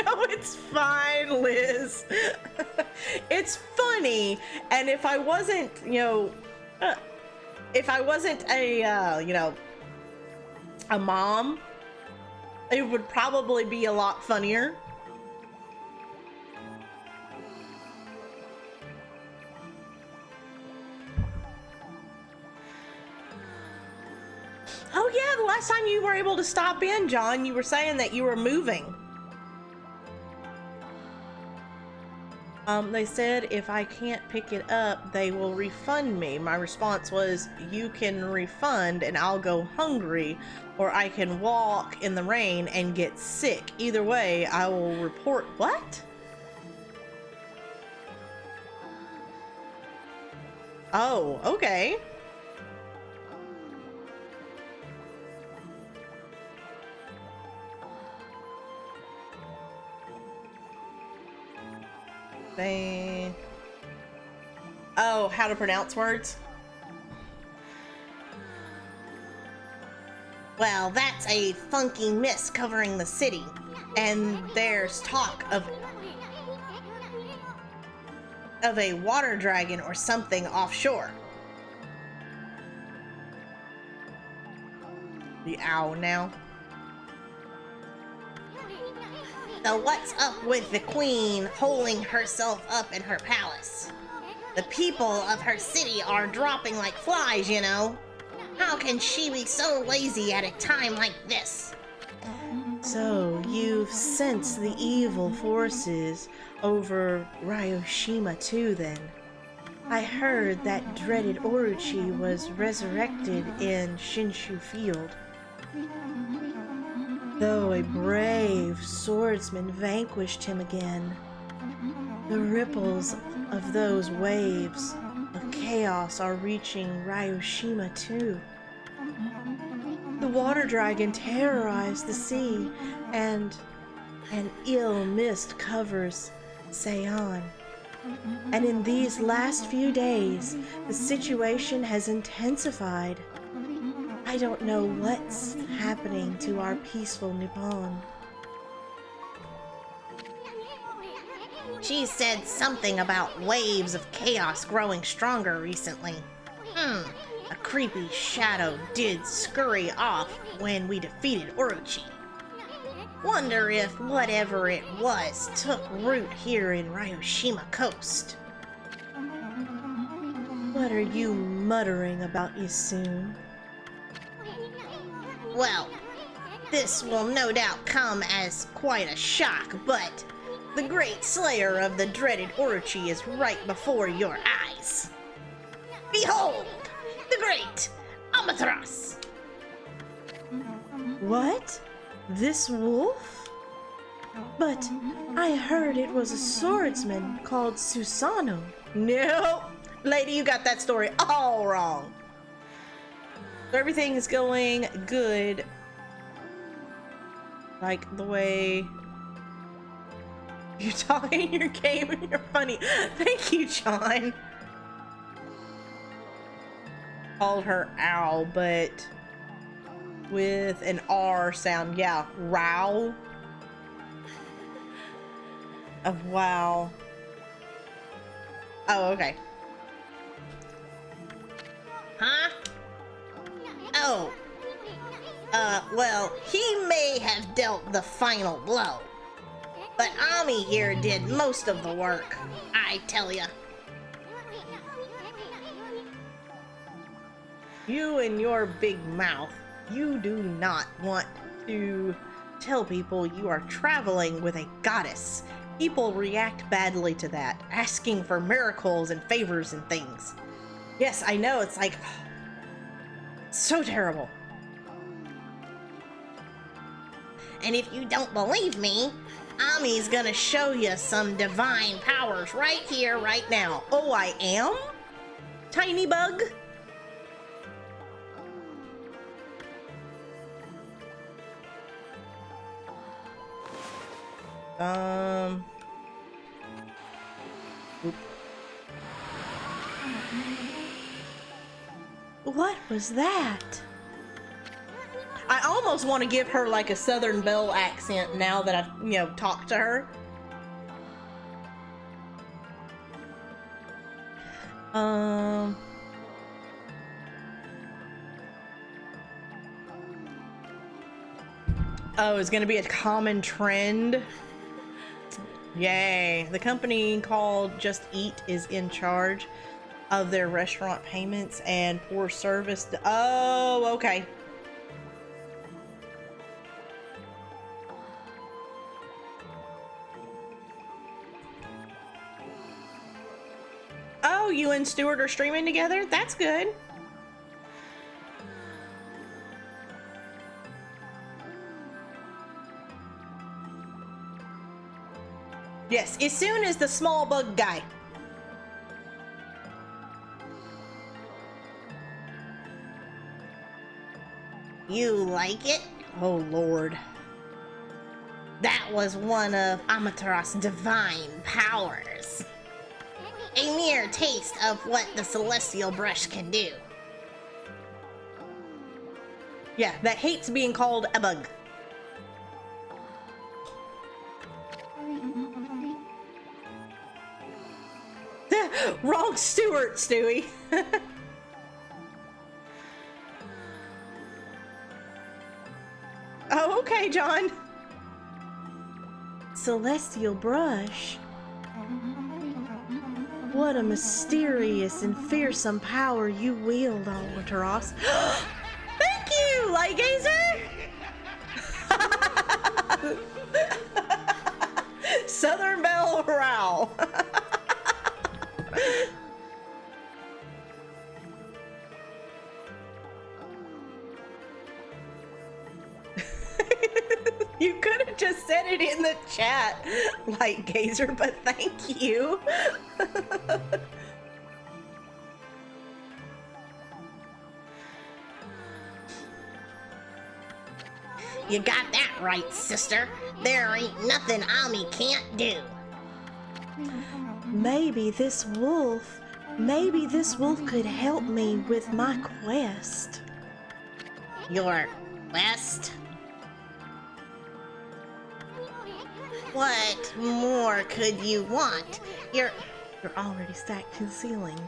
No, it's fine, Liz. It's funny, and if I wasn't, if I wasn't a, a mom, it would probably be a lot funnier. Oh yeah, the last time you were able to stop in, John, you were saying that you were moving. They said if I can't pick it up, they will refund me. My response was, you can refund and I'll go hungry, or I can walk in the rain and get sick. Either way, I will report. What? Oh, okay. Oh, how to pronounce words? Well, that's a funky mist covering the city, and there's talk of a water dragon or something offshore. The owl now. So what's up with the queen holding herself up in her palace? The people of her city are dropping like flies, you know. How can she be so lazy at a time like this? So, you've sensed the evil forces over Ryoshima too, then? I heard that dreaded Orochi was resurrected in Shinshu Field. Though a brave swordsman vanquished him again, the ripples of those waves of chaos are reaching Ryoshima too. The water dragon terrorized the sea, and an ill mist covers Seion. And in these last few days, the situation has intensified. I don't know what's happening to our peaceful Nippon. She said something about waves of chaos growing stronger recently. A creepy shadow did scurry off when we defeated Orochi. Wonder if whatever it was took root here in Ryoshima Coast. What are you muttering about, Isun? Well, this will no doubt come as quite a shock, but the great slayer of the dreaded Orochi is right before your eyes. Behold, the great Amaterasu! What? This wolf? But I heard it was a swordsman called Susano. No, lady, you got that story all wrong. Everything is going good. Like the way you're talking in your game and you're funny. Thank you, John. Called her owl, but with an R sound. Yeah, row. Wow. Oh, okay. Huh? Oh. Well, he may have dealt the final blow. But Ami here did most of the work, I tell ya. You and your big mouth. You do not want to tell people you are traveling with a goddess. People react badly to that, asking for miracles and favors and things. Yes, I know, it's like, so terrible. And if you don't believe me, Ami's gonna show you some divine powers right here, right now. Oh, I am? Tiny bug? What was that? I almost want to give her like a Southern Belle accent now that I've, talked to her. Oh, it's gonna be a common trend. Yay. The company called Just Eat is in charge of their restaurant payments and poor service. Oh, okay. Oh, you and Stuart are streaming together? That's good. Yes, as soon as the small bug guy. You like it? Oh, Lord. That was one of Amaterasu's divine powers. A mere taste of what the celestial brush can do. Yeah, that hates being called a bug. Wrong Stuart, Stewie. Oh, okay, John. Celestial brush. What a mysterious and fearsome power you wield, Amaterasu. Thank you, Lightgazer! Southern Belle Row. You could have just said it in the chat, Lightgazer, but thank you. You got that right, sister. There ain't nothing Ami can't do. maybe this wolf could help me with my quest. Your quest? What more could you want? You're already stacked to the ceiling.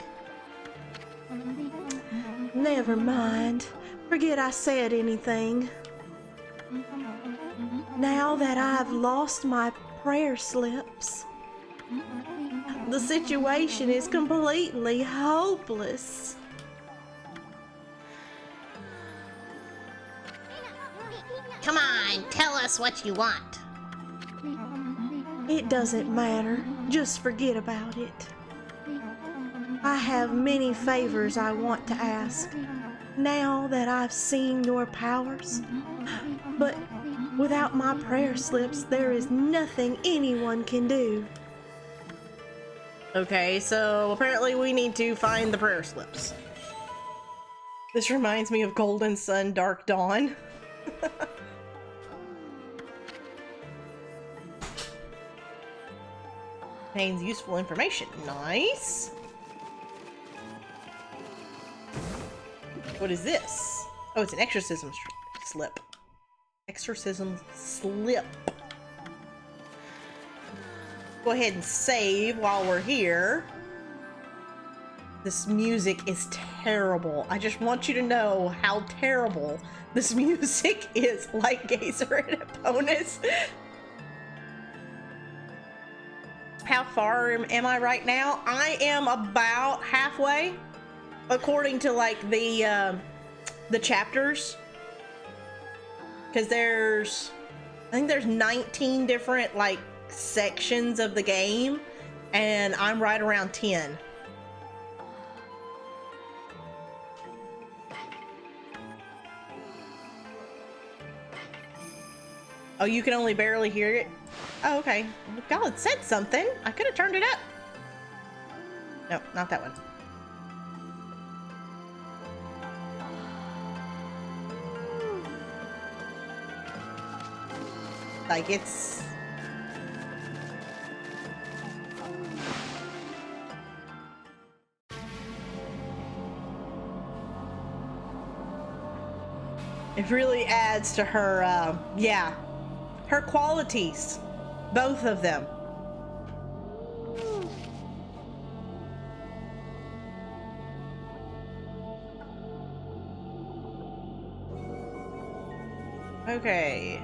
Never mind. Forget I said anything. Now that I've lost my prayer slips, the situation is completely hopeless. Come on, tell us what you want. It doesn't matter. Just forget about it. I have many favors I want to ask, now that I've seen your powers. But without my prayer slips, there is nothing anyone can do. Okay, so apparently we need to find the prayer slips. This reminds me of Golden Sun, Dark Dawn. Contains useful information. Nice. What is this? Oh, it's an exorcism slip. Exorcism slip. Go ahead and save while we're here. This music is terrible. I just want you to know how terrible this music is. Like Gazer and Eponus. How far am I right now? I am about halfway, according to like the chapters. Because I think there's 19 different like sections of the game, and I'm right around 10. Oh, you can only barely hear it? Oh, okay. Well, y'all had said something. I could have turned it up. No, not that one. Like, it's... It really adds to her, yeah, her qualities. Both of them. Okay.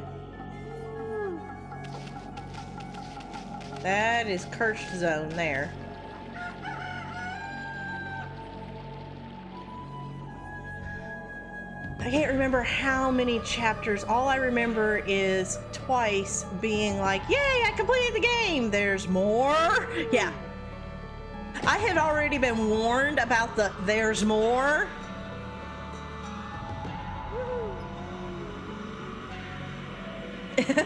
That is cursed zone there. I can't remember how many chapters. All I remember is twice being like, yay, I completed the game. There's more. Yeah. I had already been warned about the there's more. If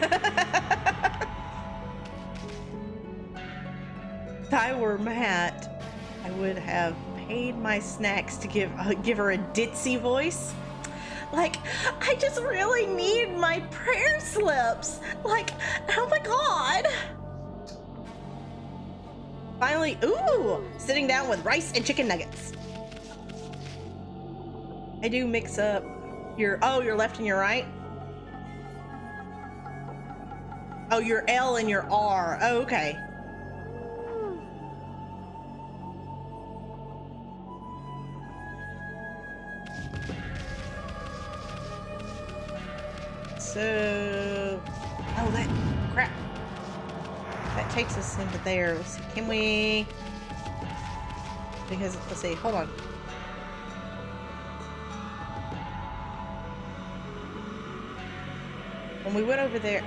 I were Matt, I would have paid my snacks to give her a ditzy voice. Like, I just really need my prayer slips. Like, oh my god. Finally, ooh, sitting down with rice and chicken nuggets. I do mix up your left and your right. Oh, your L and your R. Oh, okay. So, oh, that crap. That takes us into there. Let's see, can we? Because let's see, hold on. When we went over there.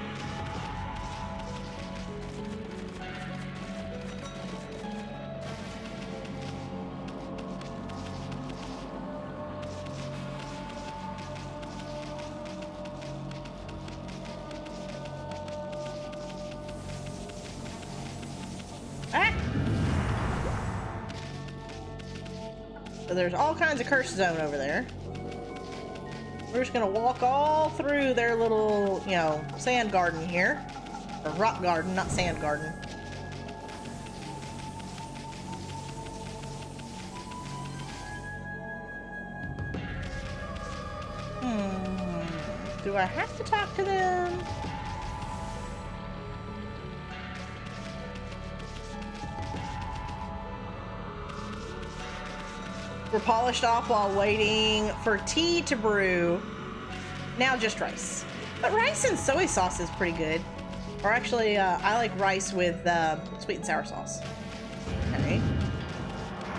So there's all kinds of curse zone over there. We're just gonna walk all through their little, you know, sand garden here. Or rock garden, not sand garden. Do I have to talk to them? We're polished off while waiting for tea to brew. Now just rice. But rice and soy sauce is pretty good. Or actually, I like rice with sweet and sour sauce. Okay.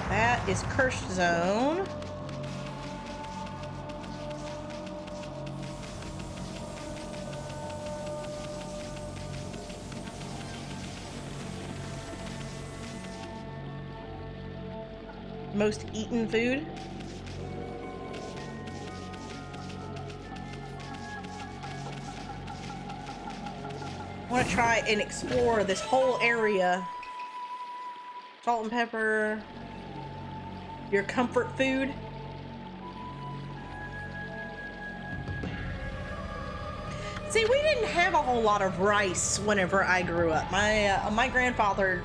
That is Cursed Zone. Most eaten food. I want to try and explore this whole area. Salt and pepper. Your comfort food. See, we didn't have a whole lot of rice whenever I grew up. My grandfather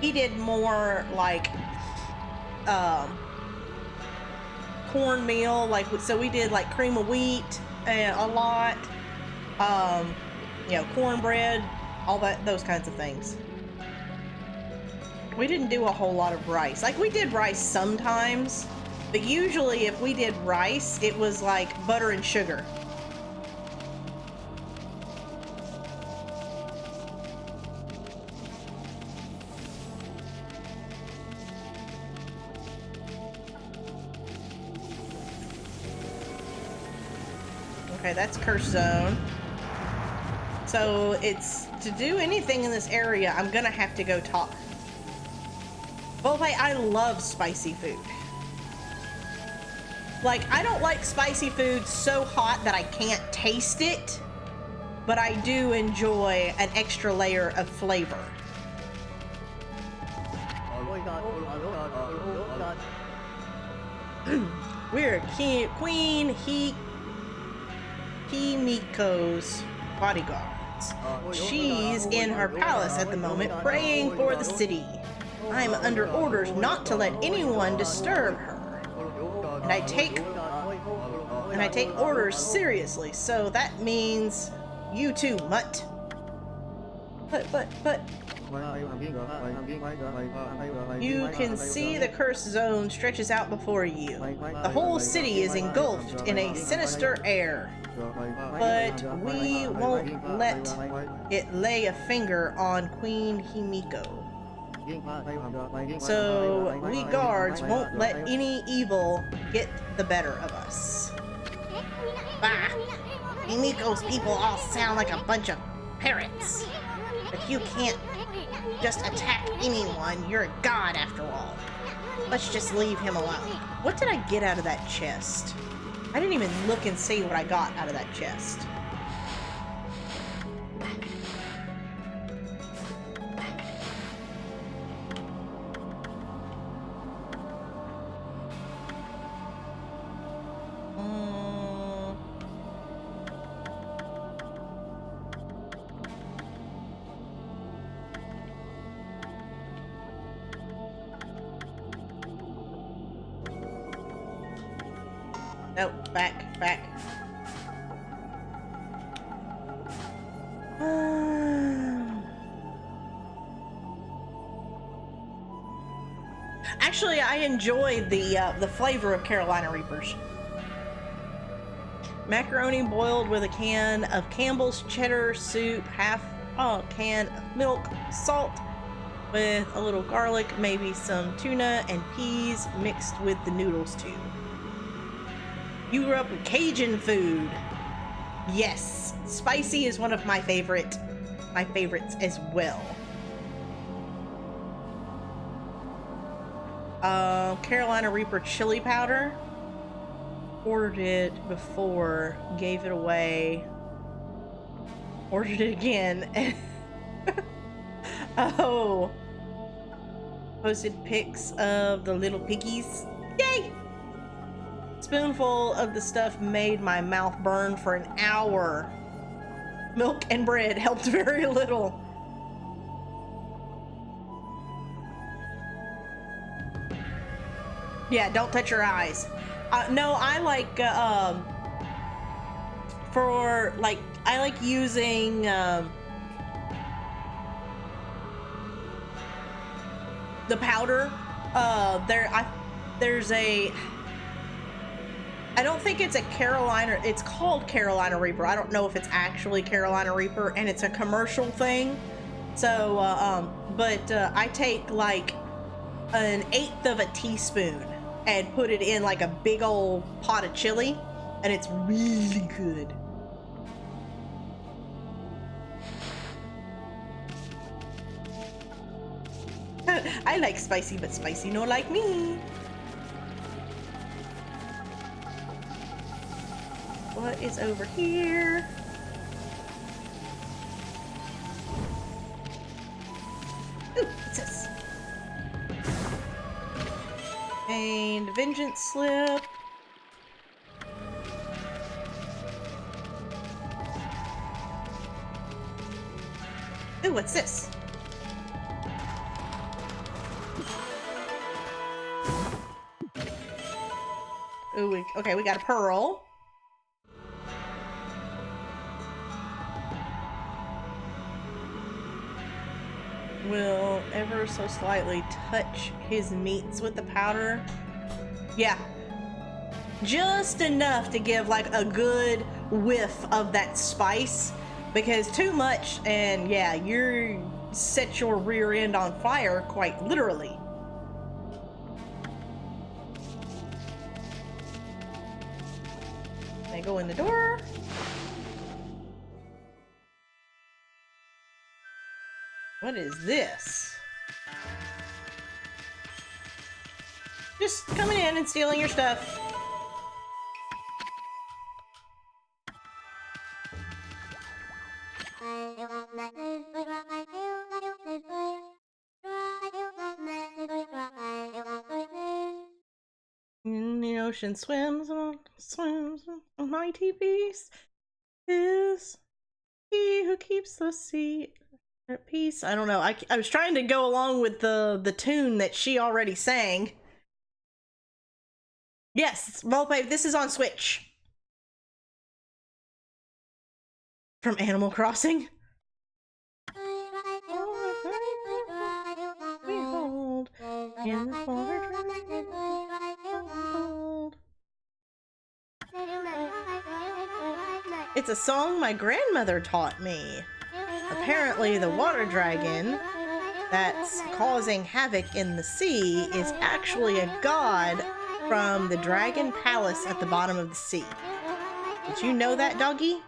he did more like cornmeal, so we did like cream of wheat and a lot, you know, cornbread, all those kinds of things. We didn't do a whole lot of rice. Like, we did rice sometimes, but usually if we did rice, it was like butter and sugar. Okay, that's Cursed Zone. So it's to do anything in this area, I'm gonna have to go talk. But I love spicy food. Like, I don't like spicy food so hot that I can't taste it, but I do enjoy an extra layer of flavor. We're Queen Himiko's bodyguards. She's in her palace at the moment, praying for the city. I'm under orders not to let anyone disturb her. And I take orders seriously, so that means you too, mutt. But you can see the cursed zone stretches out before you. The whole city is engulfed in a sinister air. But we won't let it lay a finger on Queen Himiko. So we guards won't let any evil get the better of us. Bah! Himiko's people all sound like a bunch of parrots. If you can't just attack anyone, you're a god after all. Let's just leave him alone. What did I get out of that chest? I didn't even look and see what I got out of that chest. Nope, back. Actually, I enjoyed the flavor of Carolina Reapers. Macaroni boiled with a can of Campbell's cheddar soup, half a can of milk, salt with a little garlic, maybe some tuna and peas mixed with the noodles too. You grew up with Cajun food. Yes, spicy is one of my favorites as well. Carolina Reaper chili powder. Ordered it before, gave it away. Ordered it again. Oh. Posted pics of the little piggies. Yay! Spoonful of the stuff made my mouth burn for an hour. Milk and bread helped very little. Yeah, don't touch your eyes. No, I like for like, I like using the powder. There's a, I don't think it's a Carolina, it's called Carolina Reaper. I don't know if it's actually Carolina Reaper, and it's a commercial thing. So, I take like an 1/8 of a teaspoon and put it in like a big old pot of chili, and it's really good. I like spicy, but spicy no like me. What is over here? Ooh, what's this? And vengeance slip. Ooh, what's this? Ooh, okay, we got a pearl. Will ever so slightly touch his meats with the powder. Yeah. Just enough to give like a good whiff of that spice, because too much and yeah, you set your rear end on fire quite literally. They go in the door. What is this? Just coming in and stealing your stuff. In the ocean swims, a mighty beast is he who keeps the sea at peace. I don't know. I was trying to go along with the tune that she already sang. Yes, Volpe, this is on Switch. From Animal Crossing. Behold, in the water behold. It's a song my grandmother taught me. Apparently, the water dragon that's causing havoc in the sea is actually a god from the Dragon Palace at the bottom of the sea. Did you know that, doggy?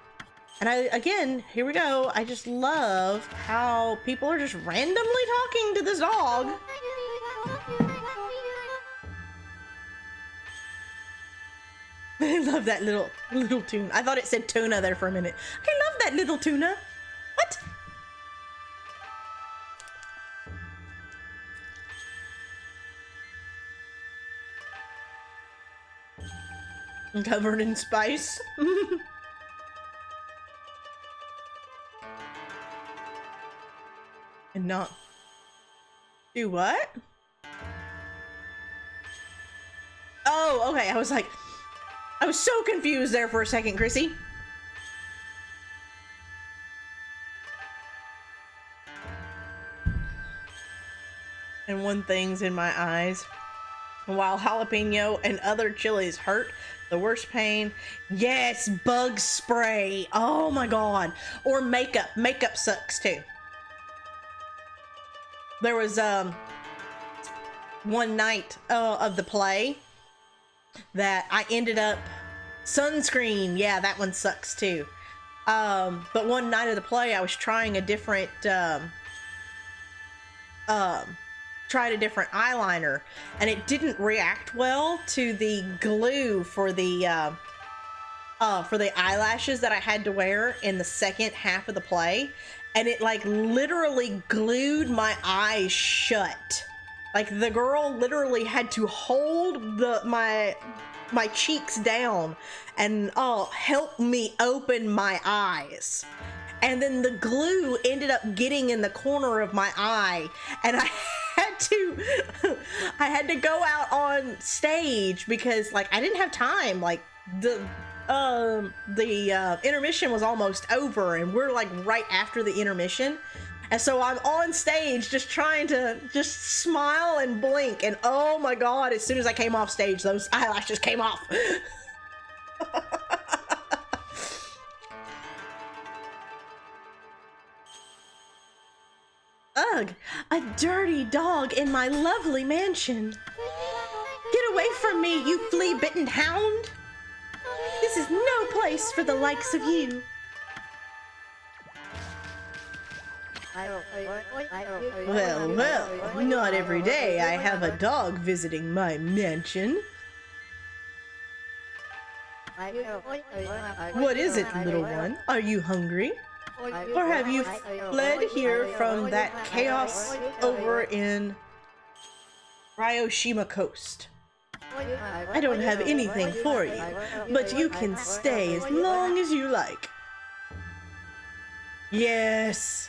And again, here we go. I just love how people are just randomly talking to this dog. I love that little tune. I thought it said tuna there for a minute. I love that little tuna. What? Covered in spice. And not do what? Oh, okay. I was so confused there for a second, Chrissy. And one thing's in my eyes. While jalapeno and other chilies hurt, the worst pain, yes, bug spray. Oh my god. Or makeup. Makeup sucks too. There was one night of the play that I ended up sunscreen. Yeah, that one sucks too. But one night of the play, I was trying a different tried a different eyeliner, and it didn't react well to the glue for the eyelashes that I had to wear in the second half of the play, and it like literally glued my eyes shut. Like the girl literally had to hold my cheeks down and help me open my eyes. And then the glue ended up getting in the corner of my eye, and I had to go out on stage because like I didn't have time. Like the intermission was almost over, and we're like right after the intermission. And so I'm on stage just trying to just smile and blink, and oh my god, as soon as I came off stage, those eyelashes came off. Ugh, a dirty dog in my lovely mansion. Get away from me, you flea-bitten hound! This is no place for the likes of you. Well, not every day I have a dog visiting my mansion. What is it, little one? Are you hungry? Or have you fled here from that chaos over in Ryoshima Coast? I don't have anything for you, but you can stay as long as you like. Yes.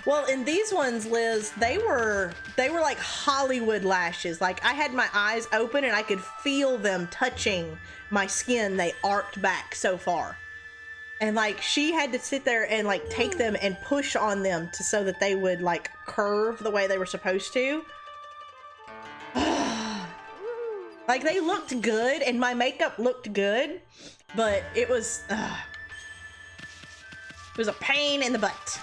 Well, in these ones, Liz, they were like Hollywood lashes. Like, I had my eyes open and I could feel them touching my skin. They arced back so far. And like, she had to sit there and like take them and push on them so that they would like curve the way they were supposed to. Like, they looked good and my makeup looked good, but it was a pain in the butt.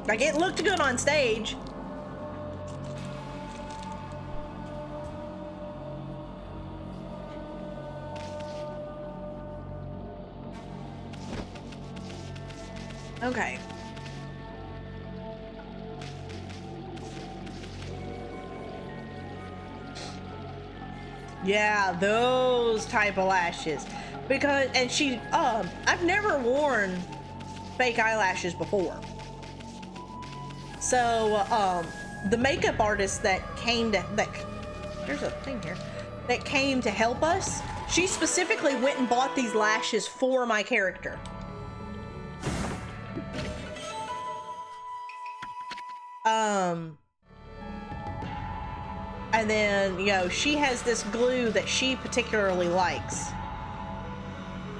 Like, it looked good on stage. Okay. Yeah, those type of lashes. Because, and she, I've never worn fake eyelashes before. So, the makeup artist that came to, there's a thing here, that came to help us, she specifically went and bought these lashes for my character. And then, you know, she has this glue that she particularly likes.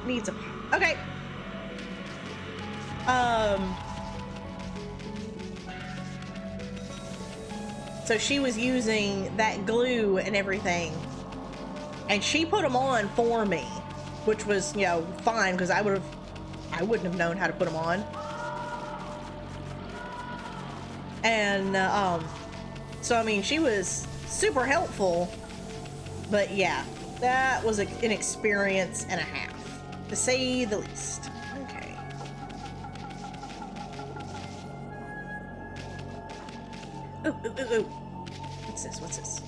Needs a, okay. So she was using that glue and everything, and she put them on for me, which was, you know, fine, because I wouldn't have known how to put them on. And so I mean, she was super helpful, but yeah, that was an experience and a half, to say the least. Okay. Ooh, ooh, ooh, ooh. What's this? What's this?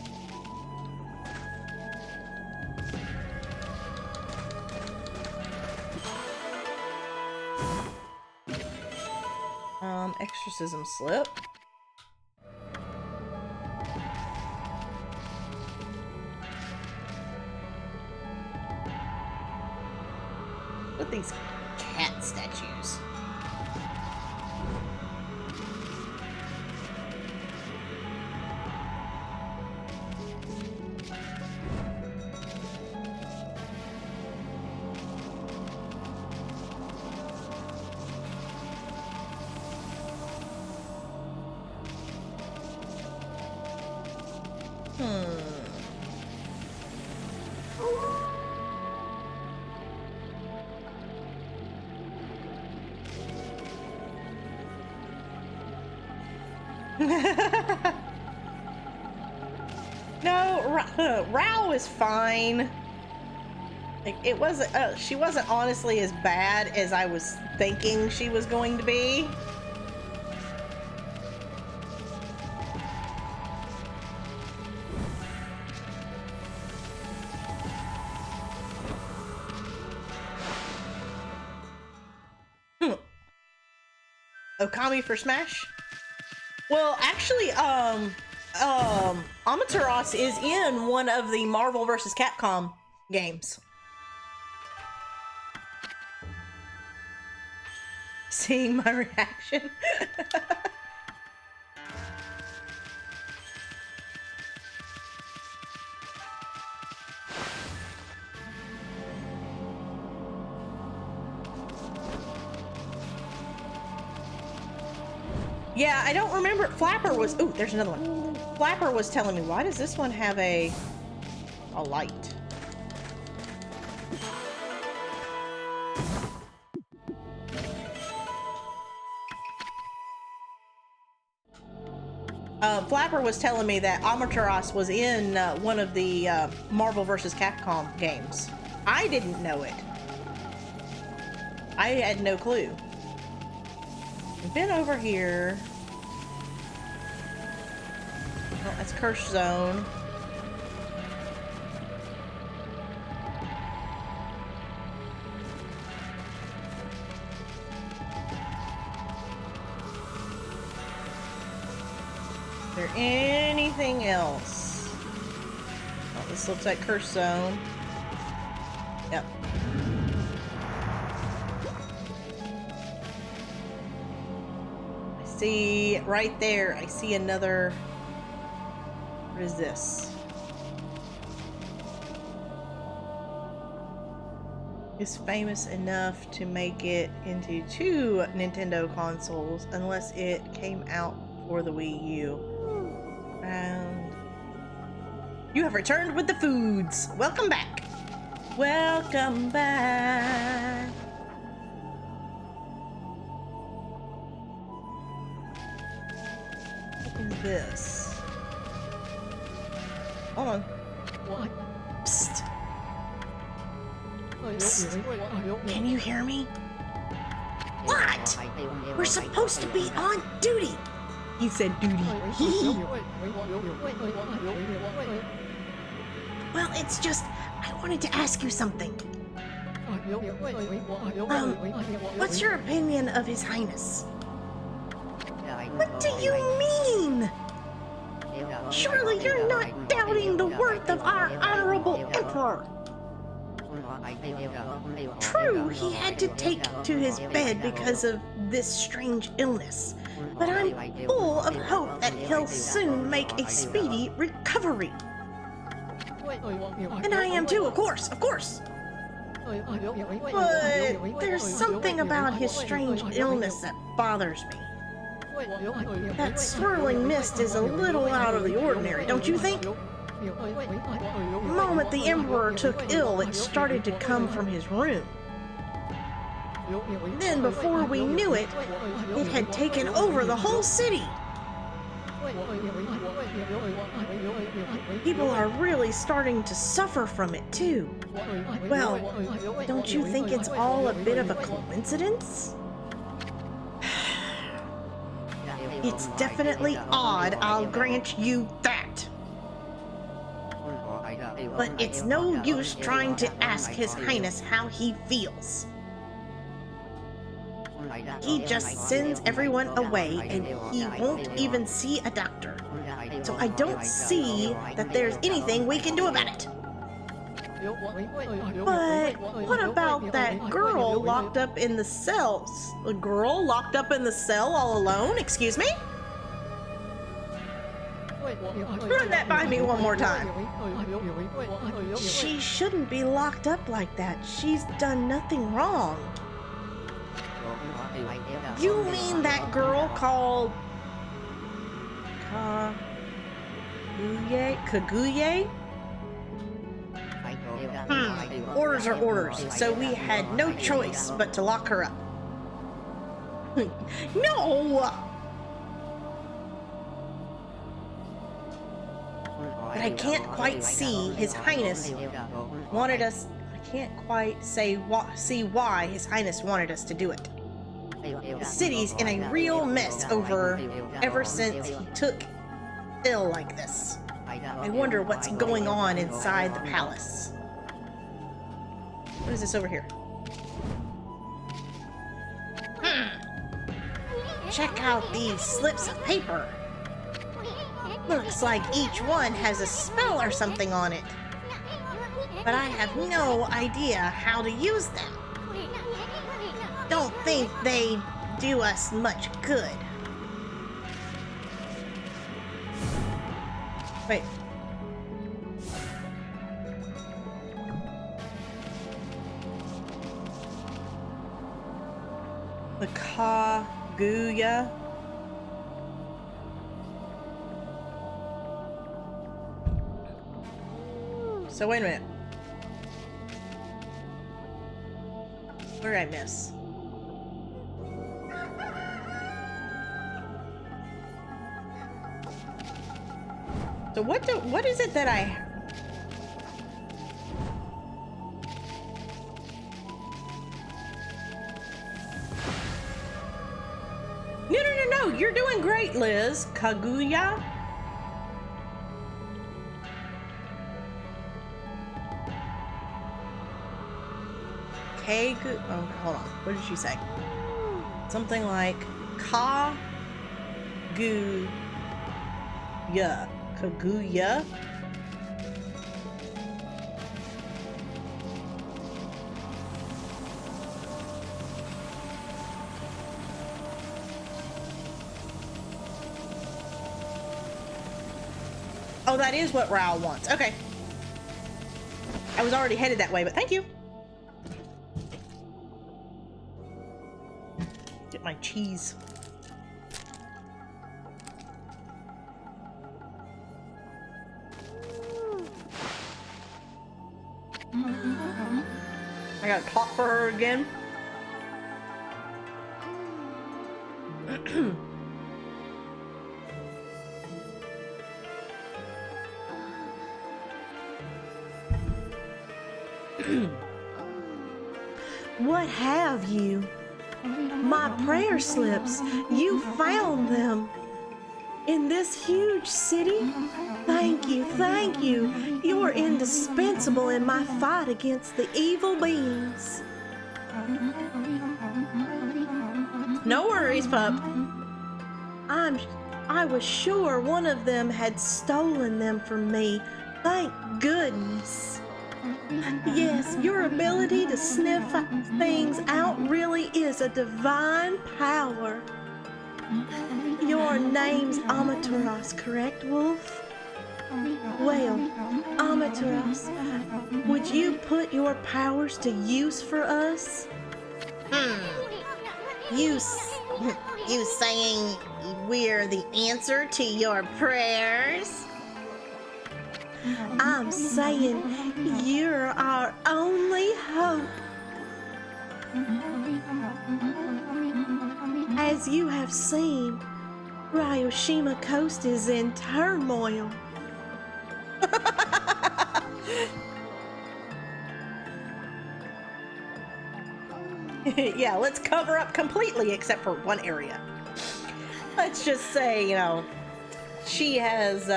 Exorcism slip. What are these cat statues? No, Rao is fine. Like, it wasn't, she wasn't honestly as bad as I was thinking she was going to be. Ōkami for Smash? Well, actually, Amaterasu is in one of the Marvel vs. Capcom games. Seeing my reaction. Yeah, I don't remember. Flapper was... Ooh, there's another one. Flapper was telling me, why does this one have a light? Flapper was telling me that Amaterasu was in one of the Marvel vs. Capcom games. I didn't know it. I had no clue. I've been over here. Oh, that's Curse Zone. Is there anything else? Oh, this looks like Curse Zone. Yep. I see right there, I see another. What is this? Is famous enough to make it into 2 Nintendo consoles unless it came out for the Wii U. And you have returned with the foods. Welcome back. Welcome back. What is this? Hold on. Psst. Psst. Can you hear me? What? We're supposed to be on duty. He said duty. Well, it's just, I wanted to ask you something. What's your opinion of His Highness? What do you mean? Surely you're not doubting the worth of our honorable emperor. True, he had to take to his bed because of this strange illness, but I'm full of hope that he'll soon make a speedy recovery. And I am too, of course, of course. But there's something about his strange illness that bothers me. That swirling mist is a little out of the ordinary, don't you think? The moment the Emperor took ill, it started to come from his room. Then, before we knew it, it had taken over the whole city. People are really starting to suffer from it, too. Well, don't you think it's all a bit of a coincidence? It's definitely odd, I'll grant you that. But it's no use trying to ask His Highness how he feels. He just sends everyone away and he won't even see a doctor. So I don't see that there's anything we can do about it. But what about that girl locked up in the cells? A girl locked up in the cell all alone? Excuse me? Run that by me one more time. She shouldn't be locked up like that. She's done nothing wrong. You mean that girl called Kaguye? Orders are orders, so we had no choice but to lock her up. No! But I can't quite see His Highness wanted us. I can't quite see why His Highness wanted us to do it. The city's in a real mess ever since he took ill like this. I wonder what's going on inside the palace. What is this over here? Check out these slips of paper. Looks like each one has a spell or something on it. But I have no idea how to use them. Don't think they do us much good. Wait. The Kaguya? so wait a minute. What did I miss? So what is it that I... No, you're doing great, Liz. Kaguya? Oh, hold on. What did she say? Something like Kaguya. Kaguya? Oh, that is what Raoul wants. Okay. I was already headed that way, but thank you. Get my cheese. I gotta talk for her again. What have you? My prayer slips. You found them. In this huge city? Thank you, thank you. You're indispensable in my fight against the evil beings. No worries, pup. I was sure one of them had stolen them from me. Thank goodness. Yes, your ability to sniff things out really is a divine power. Your name's Amaterasu, correct, Wolf? Well, Amaterasu, would you put your powers to use for us? You saying we're the answer to your prayers? I'm saying you're our only hope. As you have seen, Ryoshima Coast is in turmoil. Yeah, let's cover up completely except for one area. Let's just say, she has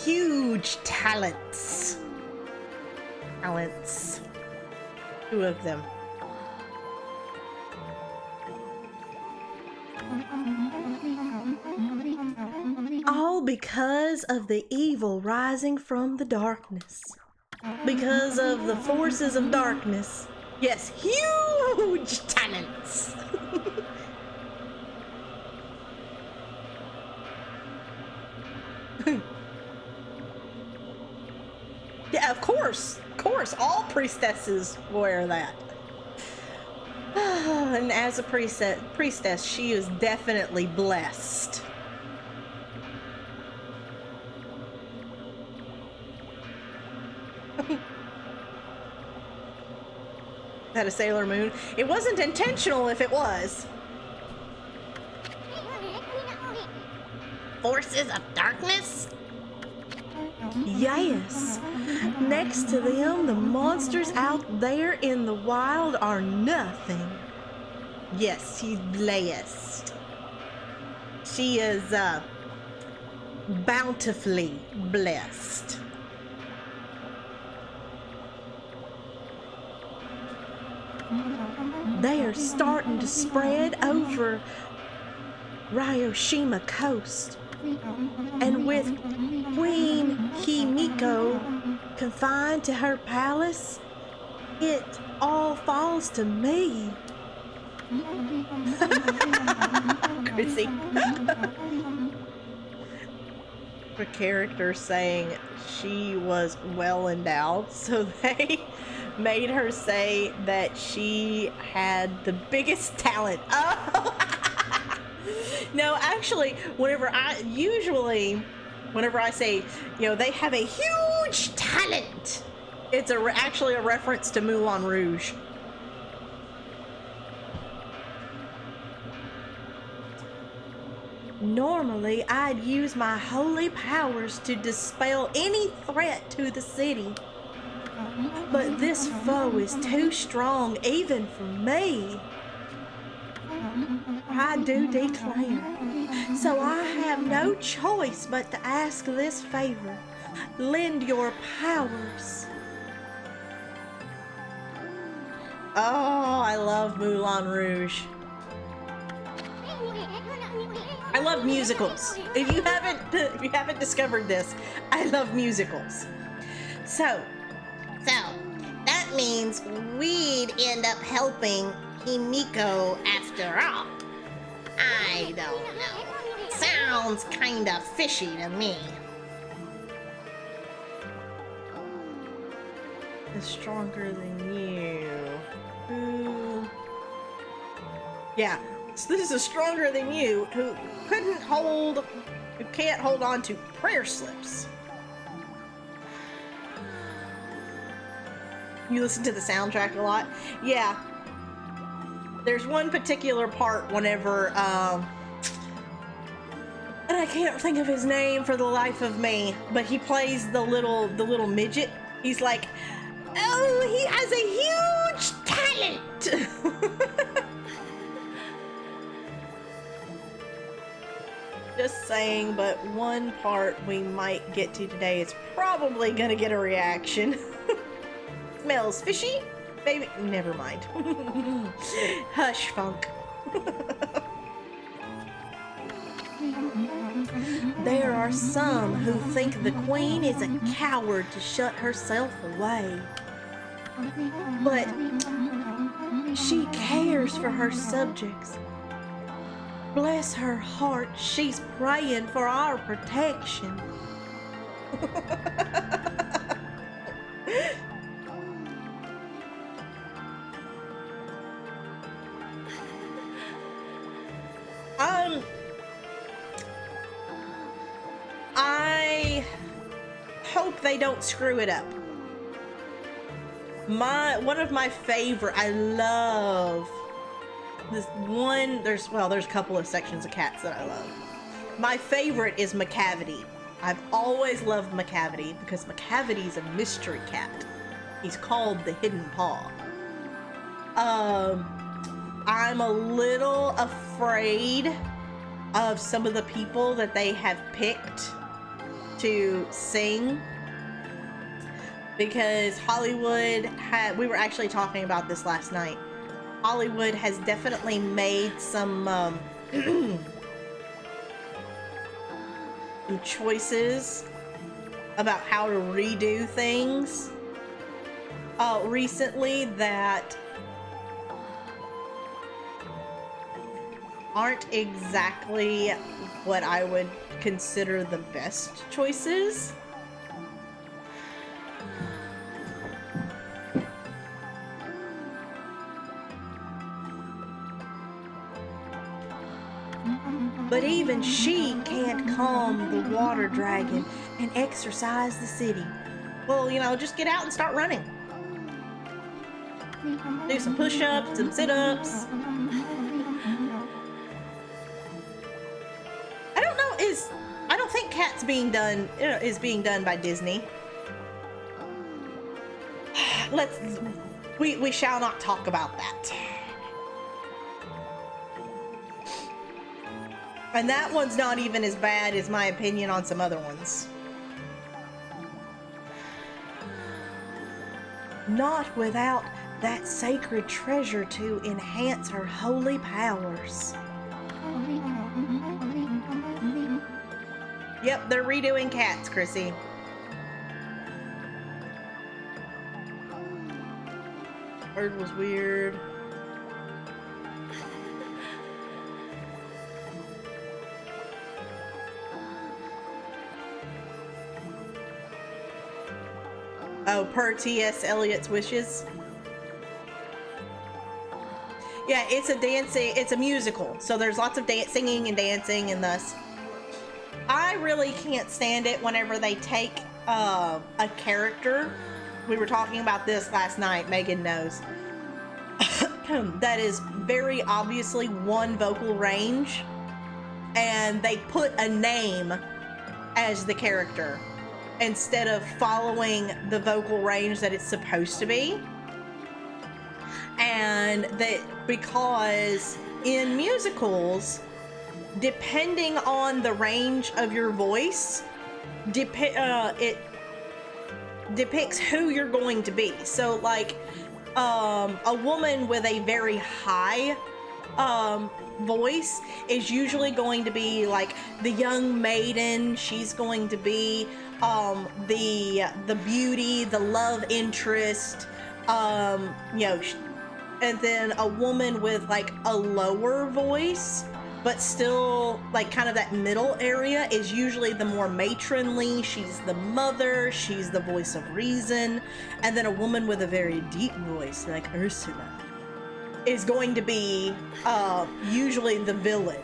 huge talents. Two of them. All because of the evil rising from the darkness. Because of the forces of darkness. Yes, huge talents. Yeah, of course, all priestesses wear that. And as a priestess, she is definitely blessed. Is that a Sailor Moon? It wasn't intentional if it was. Forces of darkness? Yes. Next to them, the monsters out there in the wild are nothing. Yes, she's blessed. She is bountifully blessed. They are starting to spread over Ryoshima Coast. And with Queen Himiko confined to her palace, it all falls to me. Chrissy. Her character saying she was well endowed, so they made her say that she had the biggest talent. Oh! No, actually, Whenever I say, they have a huge talent, it's actually a reference to Moulin Rouge. Normally, I'd use my holy powers to dispel any threat to the city. But this foe is too strong even for me. I do declare. So I have no choice but to ask this favor. Lend your powers. Oh, I love Moulin Rouge. I love musicals. If you haven't discovered this, I love musicals. So, that means we'd end up helping Himiko after all. I don't know. Sounds kinda fishy to me. Is stronger than you. Who? Yeah, so this is stronger than you who can't hold on to prayer slips. You listen to the soundtrack a lot? Yeah. There's one particular part whenever, and I can't think of his name for the life of me, but he plays the little midget. He's like, oh, he has a huge talent. Just saying, but one part we might get to today is probably gonna get a reaction. Smells fishy? Baby, never mind. Hush, Funk. There are some who think the queen is a coward to shut herself away. But she cares for her subjects. Bless her heart, she's praying for our protection. I hope they don't screw it up. One of my favorite, I love this one, there's a couple of sections of cats that I love. My favorite is McCavity. I've always loved McCavity because McCavity's a mystery cat. He's called the Hidden Paw. I'm a little afraid of some of the people that they have picked to sing, because Hollywood we were actually talking about this last night. Hollywood has definitely made some choices about how to redo things recently that aren't exactly what I would consider the best choices. But even she can't calm the water dragon and exorcise the city. Well, just get out and start running. Do some push-ups, some sit-ups. I don't think Cats being done is being done by Disney. We shall not talk about that. And that one's not even as bad as my opinion on some other ones. Not without that sacred treasure to enhance her holy powers. Yep, they're redoing Cats, Chrissy. Bird was weird. Oh, per T.S. Eliot's wishes. Yeah, it's a musical, so there's lots of singing and dancing, and thus I really can't stand it whenever they take a character. We were talking about this last night, Megan knows. That is very obviously one vocal range, and they put a name as the character instead of following the vocal range that it's supposed to be. And that because in musicals, depending on the range of your voice, it depicts who you're going to be. So like a woman with a very high voice is usually going to be like the young maiden. She's going to be the beauty, the love interest, you know, and then a woman with like a lower voice but still like kind of that middle area is usually the more matronly. She's the mother, she's the voice of reason. And then a woman with a very deep voice like Ursula is going to be usually the villain.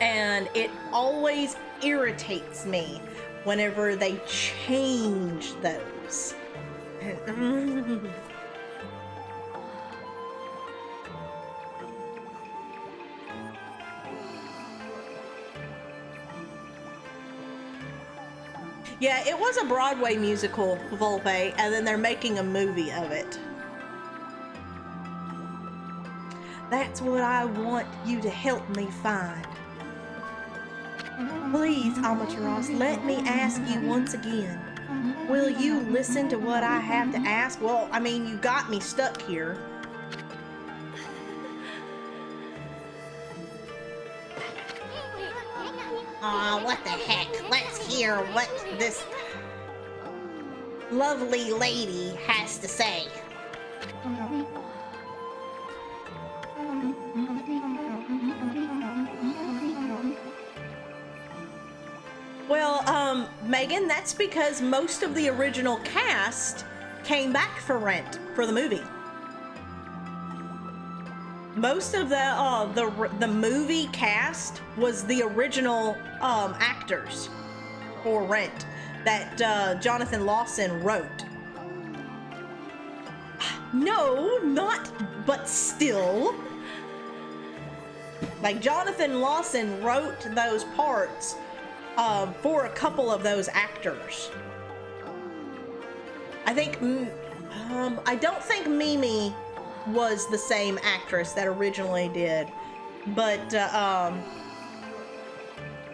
And it always irritates me whenever they change those. Yeah, it was a Broadway musical, Volpe, and then they're making a movie of it. That's what I want you to help me find. Please, Amaterasu, let me ask you once again. Will you listen to what I have to ask? Well, I mean, you got me stuck here. What the heck? Let's hear what this lovely lady has to say. Well, Megan, that's because most of the original cast came back for Rent for the movie. Most of the movie cast was the original actors for Rent that Jonathan Lawson wrote. No, not, but still. Like, Jonathan Lawson wrote those parts for a couple of those actors. I think, I don't think Mimi was the same actress that originally did, but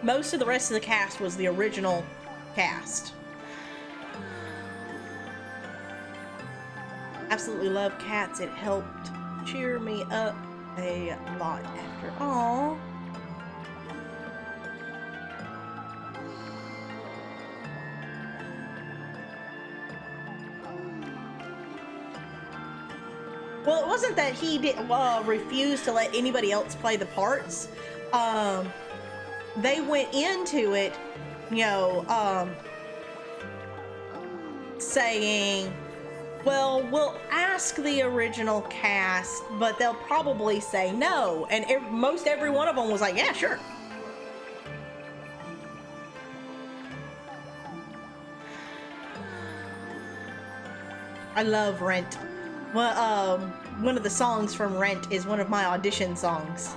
most of the rest of the cast was the original cast. Absolutely love Cats. It helped cheer me up a lot after all. Well, it wasn't that he did refuse to let anybody else play the parts. They went into it, you know, saying, well, we'll ask the original cast, but they'll probably say no. And most every one of them was like, yeah, sure. I love Rent. Well, one of the songs from Rent is one of my audition songs.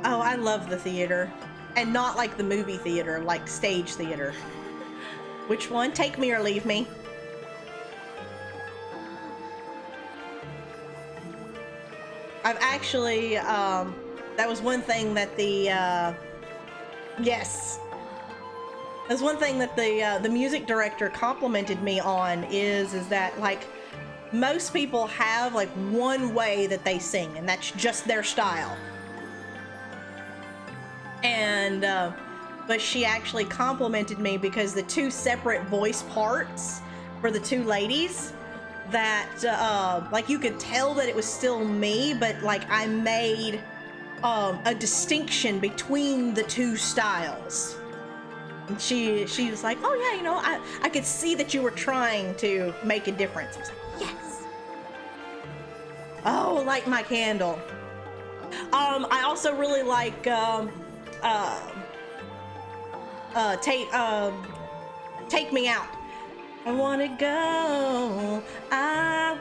Oh, I love the theater. And not like the movie theater, like stage theater. Which one? Take me or leave me? I've actually, that was one thing that the, yes. That's one thing that the music director complimented me on is that, like, most people have, like, one way that they sing, and that's just their style. And, but she actually complimented me because the two separate voice parts for the two ladies, that, like, you could tell that it was still me, but, like, I made a distinction between the two styles. And she was like, oh yeah, you know, I could see that you were trying to make a difference. I was like, yes. Oh, light my candle. I also really like take me out. I wanna go out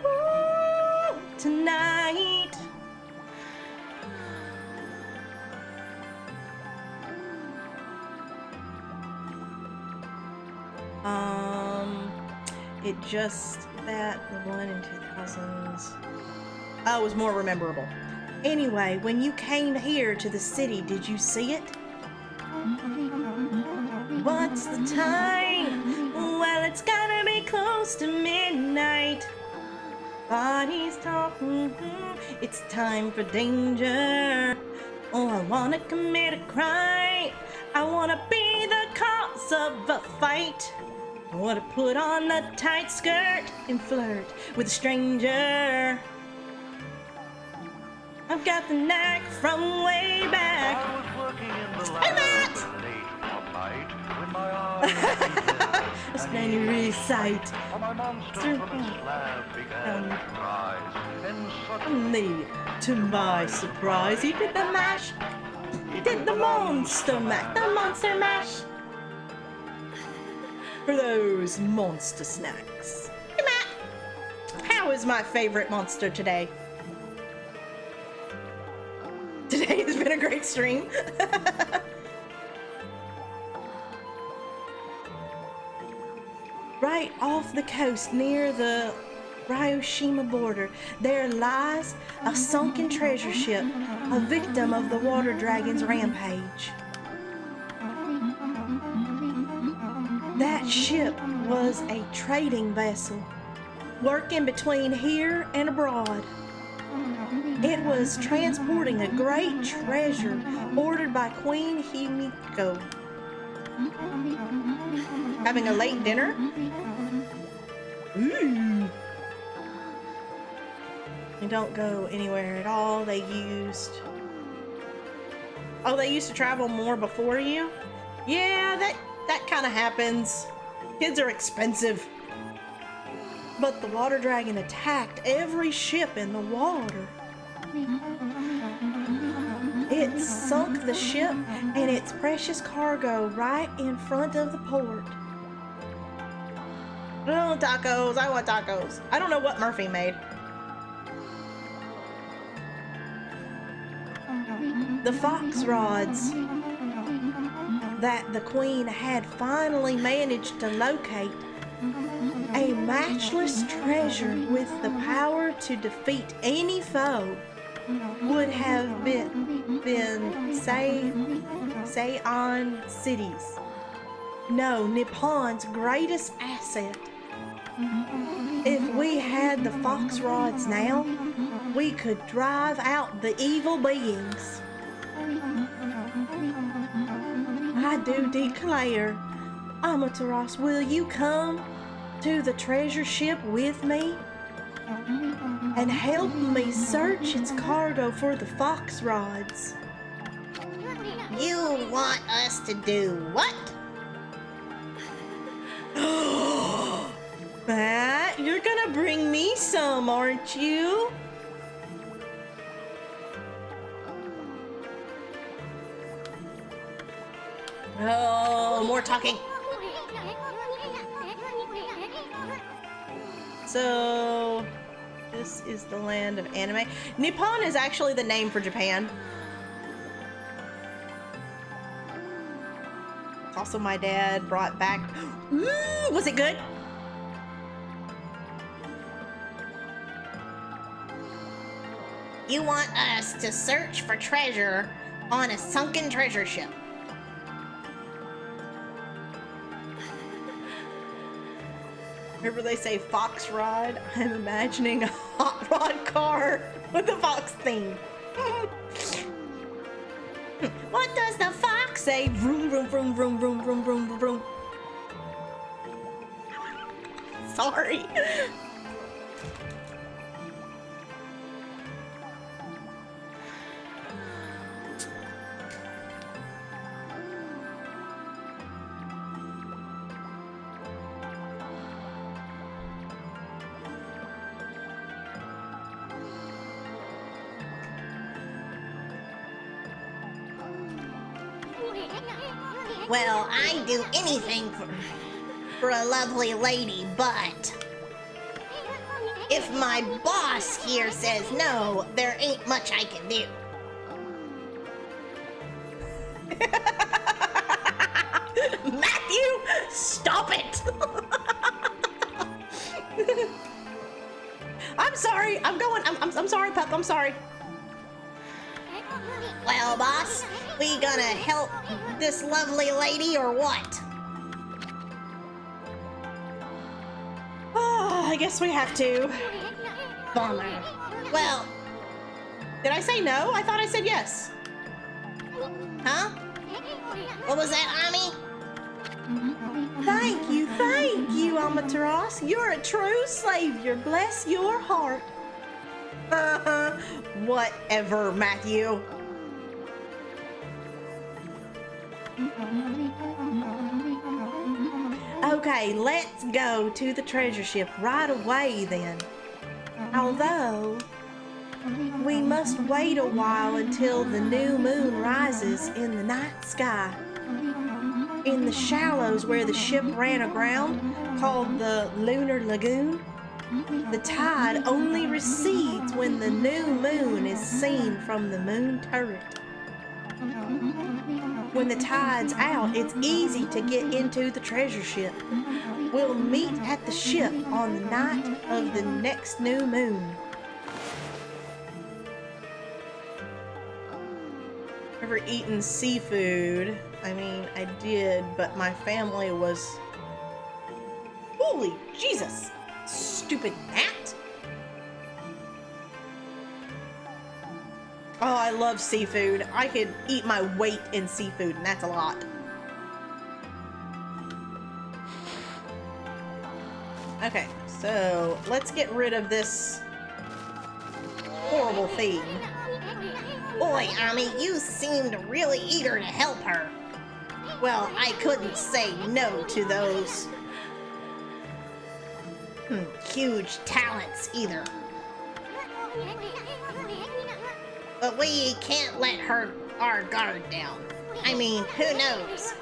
tonight. It just that the one in 2000s. Oh, was more memorable. Anyway, when you came here to the city, did you see it? What's the time? Well, it's gotta be close to midnight. Bodies talking, it's time for danger. Oh, I wanna commit a crime. I wanna be the cause of a fight. I wanna put on a tight skirt and flirt with a stranger. I've got the knack from way back. Hey, Matt! That's when you recite. To my surprise, he did the mash. He did the monster mash. The monster mash. For those monster snacks. Hey, Matt! How is my favorite monster today? Today has been a great stream. Right off the coast near the Ryoshima border, there lies a sunken treasure ship, a victim of the water dragon's rampage. That ship was a trading vessel, working between here and abroad. It was transporting a great treasure ordered by Queen Himiko. Having a late dinner? Ooh. They don't go anywhere at all. They used to travel more before you? Yeah, that kind of happens. Kids are expensive. But the water dragon attacked every ship in the water. It sunk the ship and its precious cargo right in front of the port. Oh, tacos. I want tacos. I don't know what Murphy made. The fox rods that the queen had finally managed to locate, a matchless treasure with the power to defeat any foe, would have been Seion City's, no, Nippon's greatest asset. If we had the fox rods now, we could drive out the evil beings. I do declare, Amaterasu, will you come to the treasure ship with me and help me search its cargo for the fox rods? You want us to do what? Matt, you're gonna bring me some, aren't you? Oh, more talking. So, this is the land of anime. Nippon is actually the name for Japan. Also, my dad brought back. Ooh, was it good? You want us to search for treasure on a sunken treasure ship. Whenever they say fox rod, I'm imagining a hot rod car with a fox theme. What does the fox say? Vroom, vroom, vroom, vroom, vroom, vroom, vroom, vroom. Sorry. Well, I'd do anything for a lovely lady, but if my boss here says no, there ain't much I can do. Matthew, stop it! I'm sorry. I'm sorry, Pup. I'm sorry. Well, boss, we gonna help this lovely lady or what? Oh, I guess we have to. Bummer. Well, Did I say no? I thought I said yes. huh? What was that, Ami? Thank you, Amaterasu. You're a true savior. Bless your heart. Whatever, Matthew. Okay, let's go to the treasure ship right away then. Although, we must wait a while until the new moon rises in the night sky. In the shallows where the ship ran aground, called the Lunar Lagoon, the tide only recedes when the new moon is seen from the moon turret. When the tide's out, it's easy to get into the treasure ship. We'll meet at the ship on the night of the next new moon. Ever eaten seafood? I mean, I did, but my family was... Holy Jesus! Stupid gnat! Oh, I love seafood. I could eat my weight in seafood, and that's a lot. Okay, so let's get rid of this horrible thing. Boy, Ami, you seemed really eager to help her. Well, I couldn't say no to those huge talents either. But we can't let our guard down. I mean, who knows?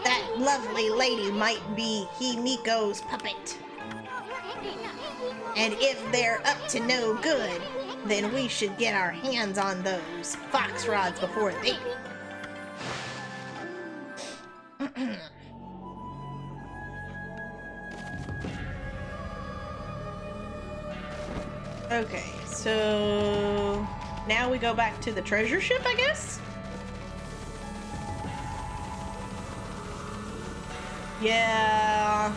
That lovely lady might be Himiko's puppet. And if they're up to no good, then we should get our hands on those fox rods before they... Okay, so now we go back to the treasure ship, I guess? Yeah.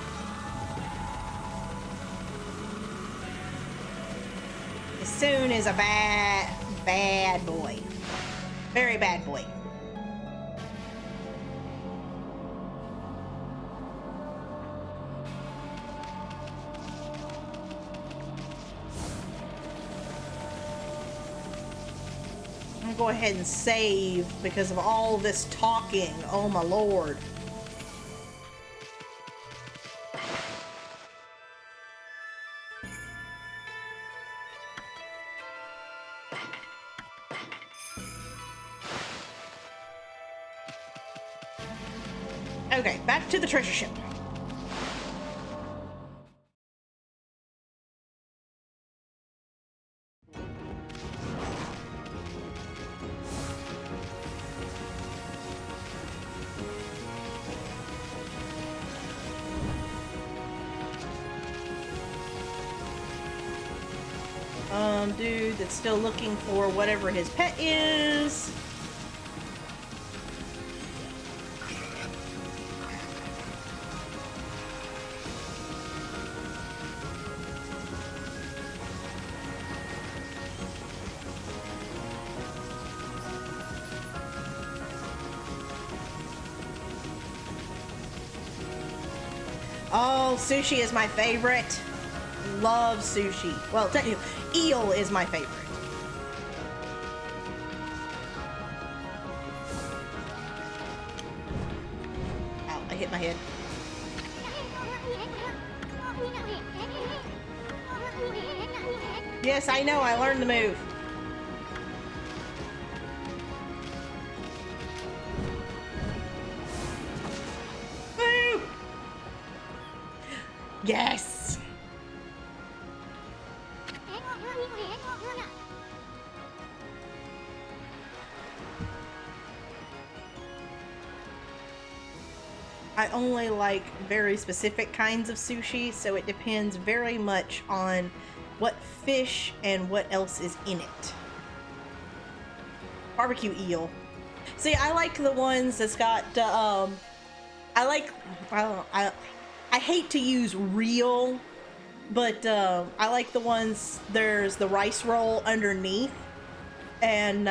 Soon is a bad boy. Very bad boy. I'm gonna go ahead and save because of all this talking. Oh my lord. Okay, back to the treasure ship. Dude that's still looking for whatever his pet is. Oh, sushi is my favorite. Love sushi. Well, technically, eel is my favorite. Ow, I hit my head. Yes, I know, I learned the move. Yes. I only like very specific kinds of sushi, so it depends very much on what fish and what else is in it. Barbecue eel. See, I like the ones that's got, I hate to use real, but I like the ones, there's the rice roll underneath, and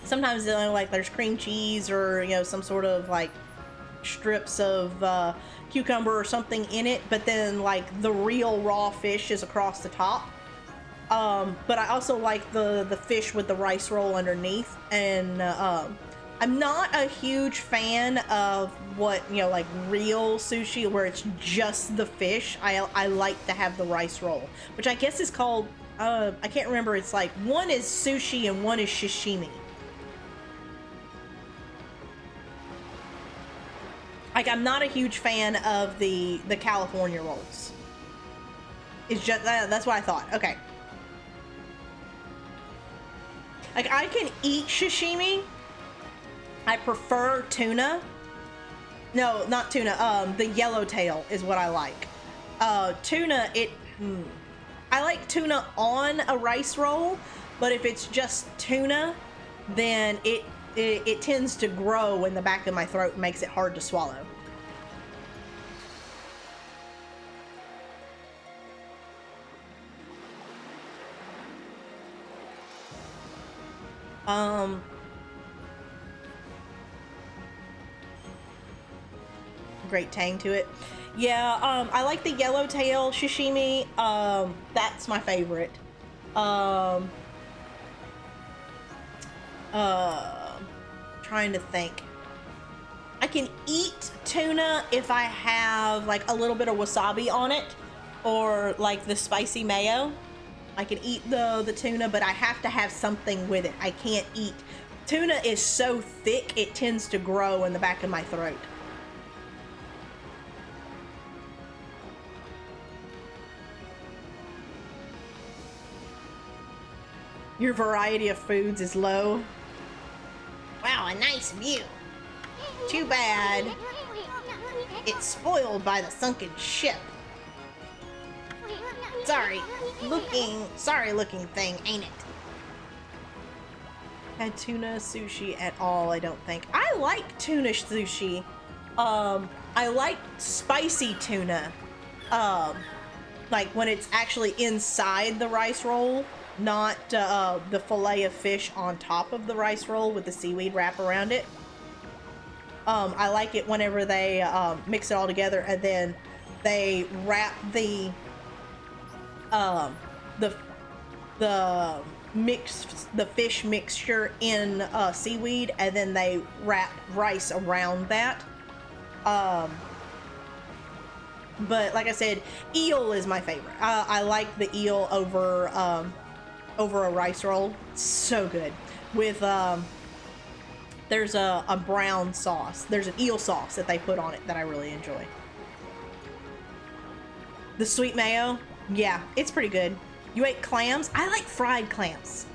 sometimes like there's cream cheese or, you know, some sort of like strips of cucumber or something in it, but then like the real raw fish is across the top. But I also like the fish with the rice roll underneath, and I'm not a huge fan of what, you know, like real sushi where it's just the fish. I like to have the rice roll, which I guess is called, I can't remember, it's like one is sushi and one is sashimi. Like, I'm not a huge fan of the California rolls. It's just, that's what I thought. Okay. Like, I can eat sashimi. I prefer tuna. No, not tuna. The yellowtail is what I like. Tuna, I like tuna on a rice roll, but if it's just tuna, then it tends to grow in the back of my throat and makes it hard to swallow. Great tang to it. Yeah, I like the yellowtail sashimi. That's my favorite. Trying to think. I can eat tuna if I have like a little bit of wasabi on it, or like the spicy mayo. I can eat the tuna, but I have to have something with it. I can't eat. Tuna is so thick, it tends to grow in the back of my throat. Your variety of foods is low. Wow, a nice view. Too bad it's spoiled by the sunken ship. Sorry looking thing, ain't it? Had tuna sushi at all, I don't think. I like tuna sushi. I like spicy tuna. Like when it's actually inside the rice roll, not the fillet of fish on top of the rice roll with the seaweed wrap around it. I like it whenever they mix it all together and then they wrap the fish mixture in seaweed, and then they wrap rice around that. But like I said, eel is my favorite. I like the eel over a rice roll. So good. With there's a brown sauce. There's an eel sauce that they put on it that I really enjoy. The sweet mayo, yeah, it's pretty good. You ate clams? I like fried clams.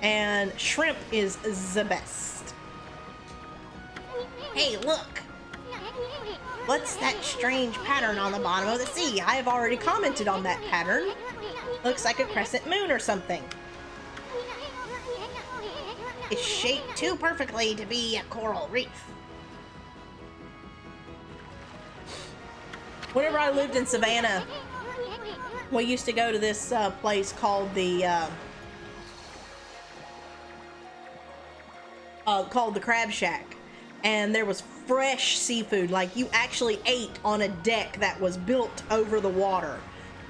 And shrimp is the best. Hey, look! What's that strange pattern on the bottom of the sea? I have already commented on that pattern. Looks like a crescent moon or something. It's shaped too perfectly to be a coral reef. Whenever I lived in Savannah, we used to go to this place called the Crab Shack, and there was fresh seafood. Like, you actually ate on a deck that was built over the water.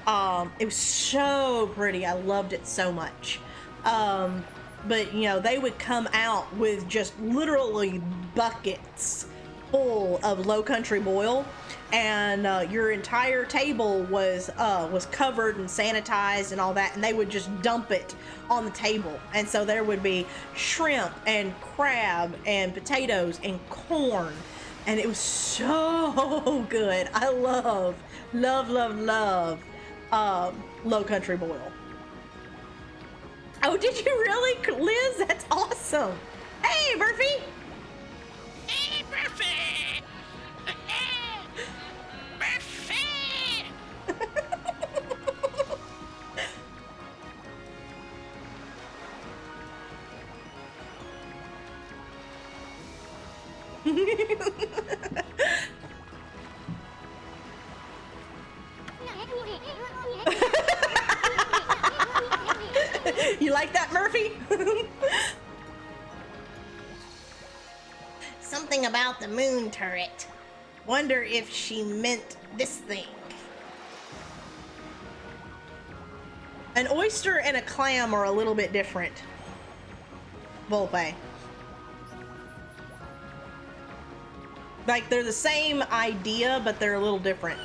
It was so pretty. I loved it so much. But, you know, they would come out with just literally buckets full of Low Country boil, and your entire table was covered and sanitized and all that, and they would just dump it on the table. And so there would be shrimp and crab and potatoes and corn, and it was so good. I love Love, love, love Low Country Boil. Oh, did you really, Liz? That's awesome. Hey, Murphy. Hey, Murphy! Murphy! You like that, Murphy? Something about the moon turret. Wonder if she meant this thing. An oyster and a clam are a little bit different. Volpe. Like, they're the same idea, but they're a little different.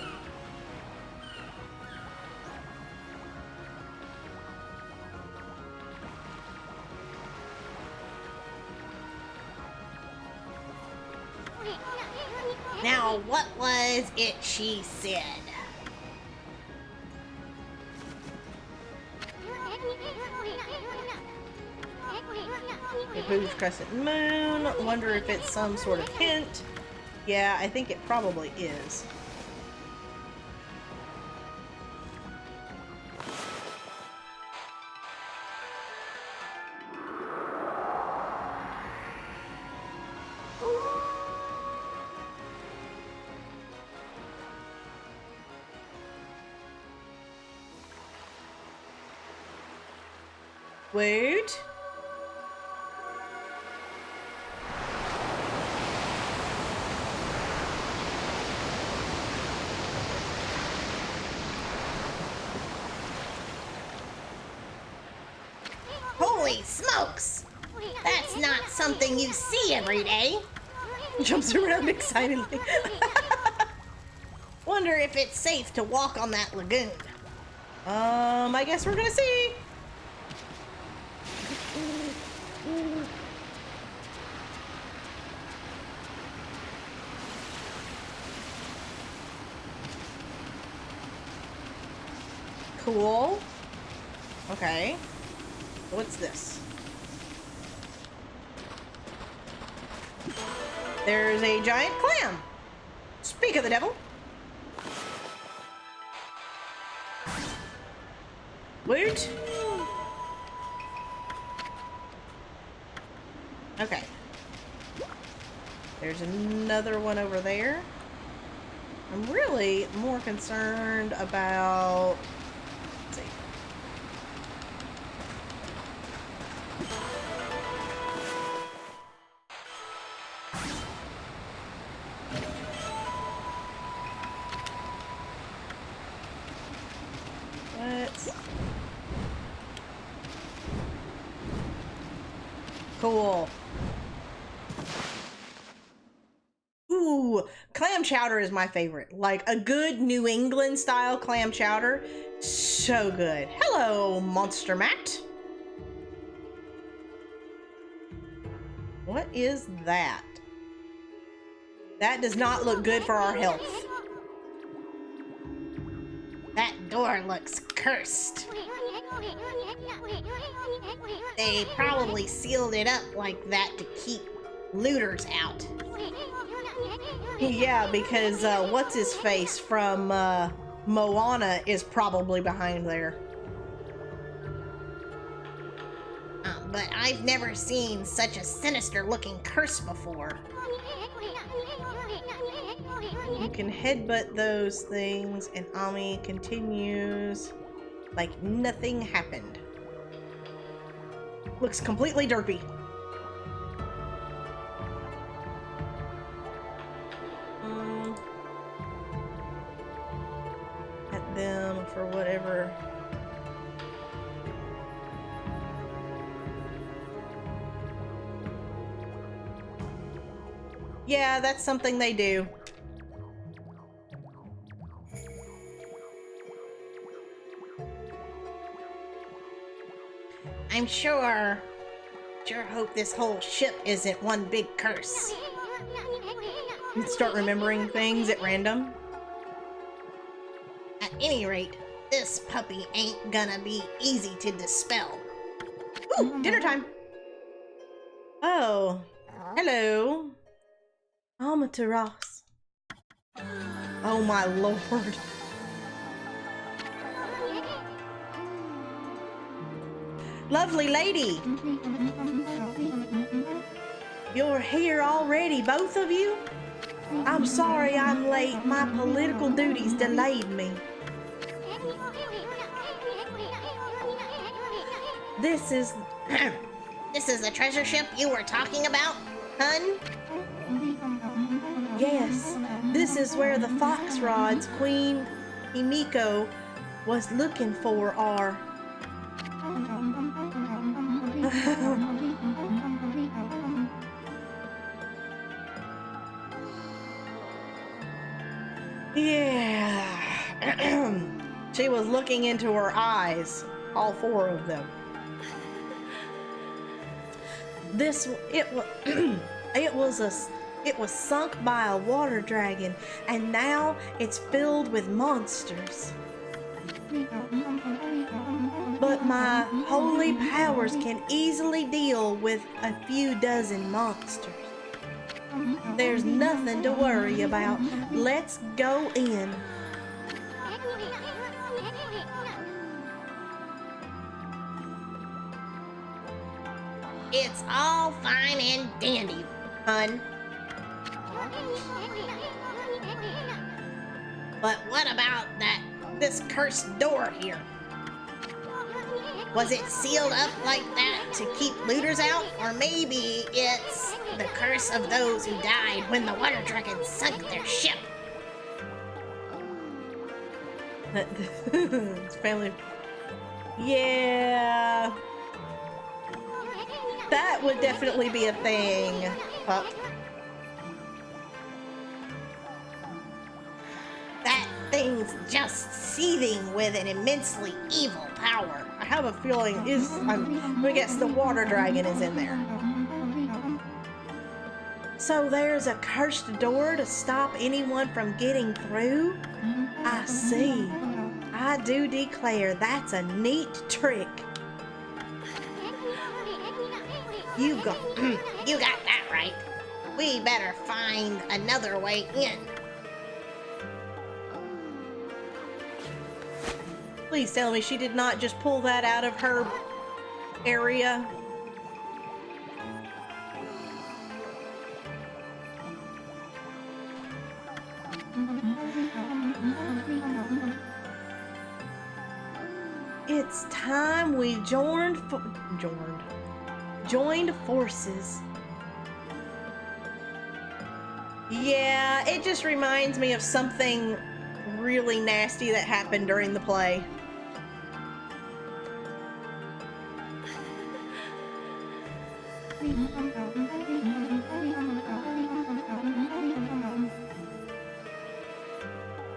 Now, what was it she said? The Boo's Crescent Moon. Wonder if it's some sort of hint. Yeah, I think it probably is. Wait. Holy smokes! That's not something you see every day. Jumps around excitedly. Wonder if it's safe to walk on that lagoon. I guess we're gonna see. Cool. Okay. What's this? There's a giant clam. Speak of the devil. Woot. Okay. There's another one over there. I'm really more concerned about... Let's see. Let's... Cool. Ooh, clam chowder is my favorite. Like a good New England style clam chowder. So good. Hello, Monster Matt. What is that? That does not look good for our health. That door looks cursed. They probably sealed it up like that to keep looters out. Yeah, because what's his face from Moana is probably behind there. But I've never seen such a sinister looking curse before. You can headbutt those things, and Ami continues like nothing happened. Looks completely derpy. At them for whatever. Yeah, that's something they do. I'm sure hope this whole ship isn't one big curse. You start remembering things at random. any rate, this puppy ain't gonna be easy to dispel. Ooh, dinner time. Oh, hello. Amaterasu. Oh my lord. Lovely lady. You're here already, both of you? I'm sorry I'm late. My political duties delayed me. This is... This is the treasure ship you were talking about, hun? Yes, this is where the fox rods Queen Himiko was looking for are. Yeah. She was looking into her eyes, all four of them. It was sunk by a water dragon, and now it's filled with monsters. But my holy powers can easily deal with a few dozen monsters. There's nothing to worry about. Let's go in. It's all fine and dandy, hun. But what about this cursed door here? Was it sealed up like that to keep looters out? Or maybe it's the curse of those who died when the water dragon sunk their ship? It's family. Yeah. That would definitely be a thing. Pup. That thing's just seething with an immensely evil power. I have a feeling I'm gonna guess the water dragon is in there. So there's a cursed door to stop anyone from getting through? I see. I do declare that's a neat trick. You got that right. We better find another way in. Please tell me she did not just pull that out of her area. It's time we joined forces. Yeah, it just reminds me of something really nasty that happened during the play.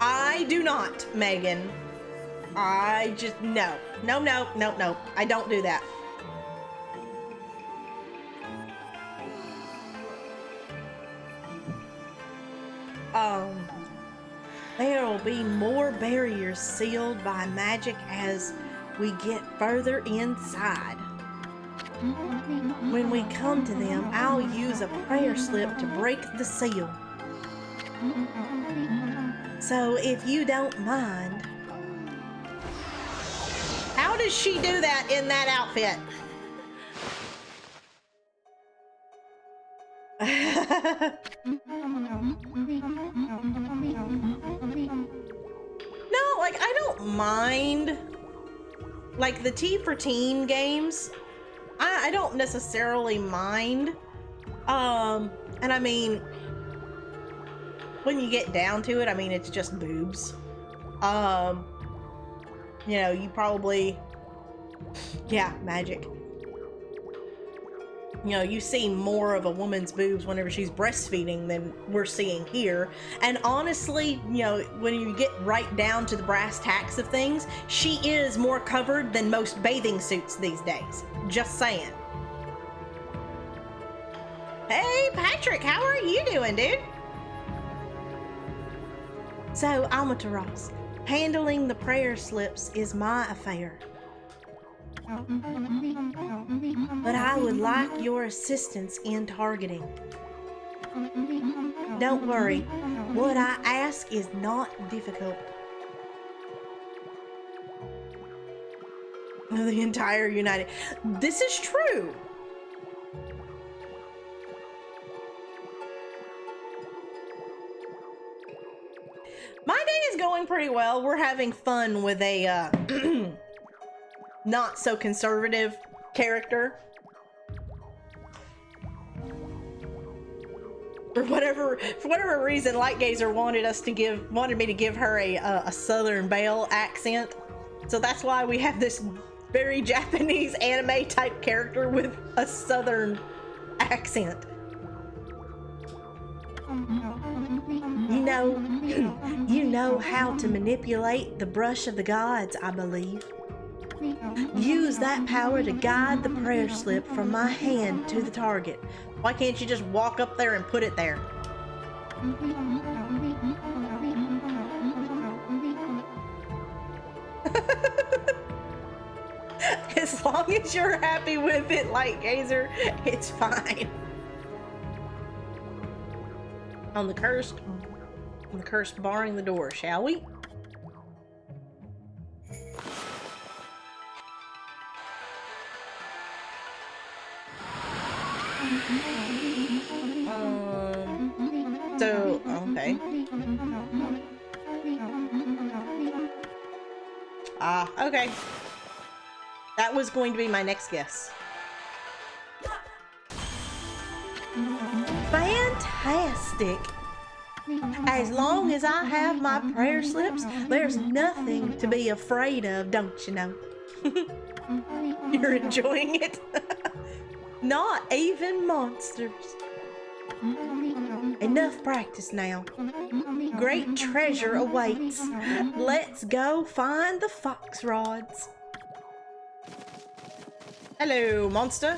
I do not, Megan. I just, no. No. I don't do that. There will be more barriers sealed by magic as we get further inside. When we come to them, I'll use a prayer slip to break the seal. So if you don't mind. How does she do that in that outfit? No, like, I don't mind. Like, the T for Teen games, I don't necessarily mind. And I mean, when you get down to it, I mean, it's just boobs. You know, you probably, yeah, magic. You know, you see more of a woman's boobs whenever she's breastfeeding than we're seeing here. And honestly, you know, when you get right down to the brass tacks of things, she is more covered than most bathing suits these days. Just saying. Hey, Patrick, how are you doing, dude? So, Amaterasu, Handling the prayer slips is my affair. But I would like your assistance in targeting. Don't worry, what I ask is not difficult. The entire United... This is true! My day is going pretty well. We're having fun with a not so conservative character. For whatever reason, Lightgazer wanted me to give her a Southern Belle accent. So that's why we have this very Japanese anime type character with a Southern accent. You know how to manipulate the brush of the gods, I believe. Use that power to guide the prayer slip from my hand to the target. Why can't you just walk up there and put it there? As long as you're happy with it, Lightgazer, it's fine. On the curse barring the door, shall we? Okay. Okay. That was going to be my next guess. Fantastic! As long as I have my prayer slips, there's nothing to be afraid of, don't you know? You're enjoying it? Not even monsters. Enough practice now. Great treasure awaits. Let's go find the fox rods. Hello, monster.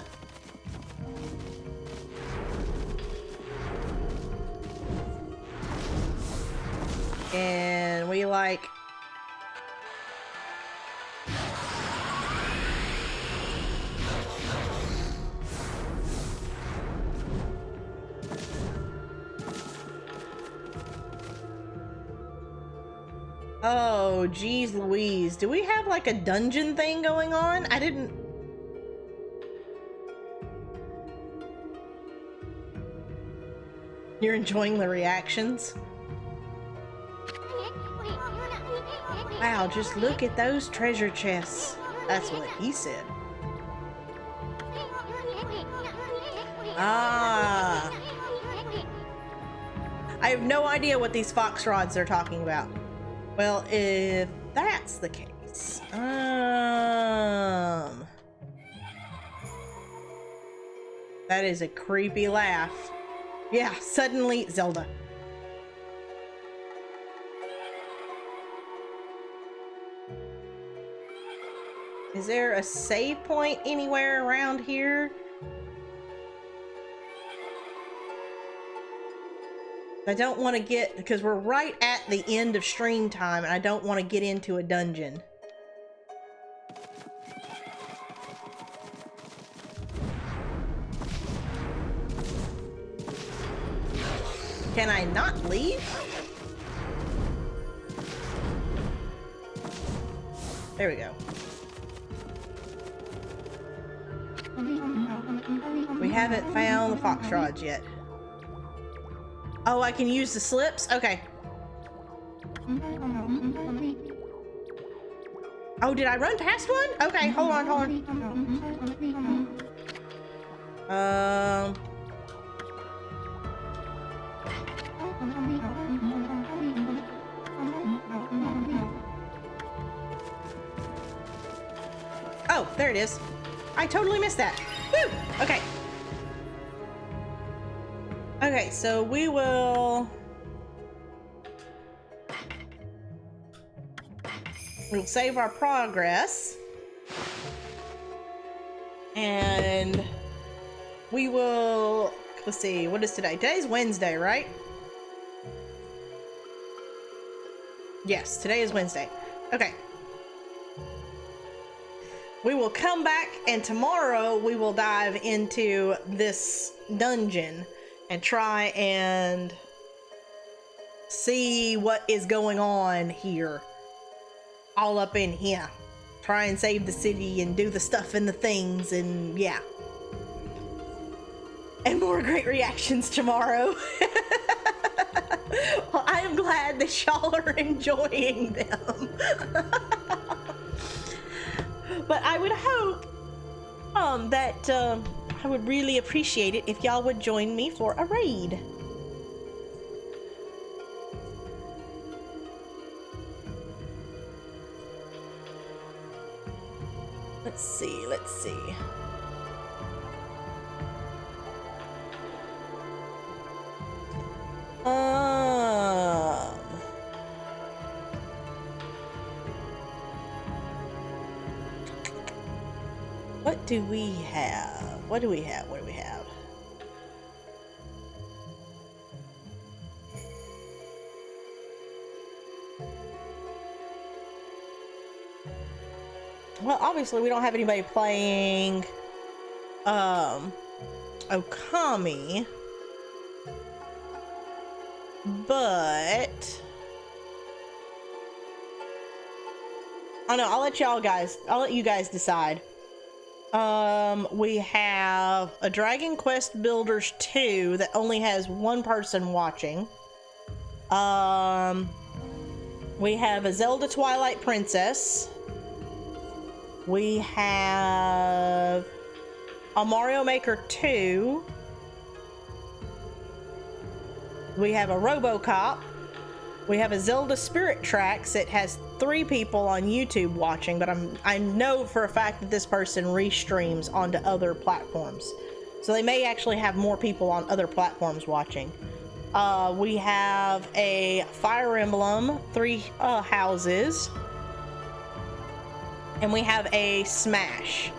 And we like... Oh, geez Louise. Do we have like a dungeon thing going on? I didn't... You're enjoying the reactions? Wow, just look at those treasure chests. That's what he said. Ah. I have no idea what these fox rods they're talking about. Well, if that's the case, that is a creepy laugh. Yeah, suddenly Zelda. Is there a save point anywhere around here? I don't want to get, because we're right at the end of stream time and I don't want to get into a dungeon. Can I not leave? There we go. We haven't found the fox rods yet. Oh, I can use the slips? Okay. Oh, did I run past one? Okay, hold on, hold on. Oh, there it is. I totally missed that. Woo! Okay. Okay, so we'll save our progress. And we will, let's see, what is today? Today's Wednesday, right? Yes, today is Wednesday. Okay. We will come back, and tomorrow we will dive into this dungeon and try and see what is going on here. All up in here. Try and save the city and do the stuff and the things, and yeah. And more great reactions tomorrow. Well, I am glad that y'all are enjoying them. But I would hope that I would really appreciate it if y'all would join me for a raid. Let's see. What do we have? What do we have? Well, obviously we don't have anybody playing Okami, but I know I'll let you guys decide. We have a Dragon Quest Builders 2 that only has one person watching. We have a Zelda Twilight Princess. We have a Mario Maker 2. We have a RoboCop. We have a Zelda Spirit Tracks that has 3 people on YouTube watching, but I know for a fact that this person restreams onto other platforms. So they may actually have more people on other platforms watching. We have a Fire Emblem, 3 houses. And we have a Smash.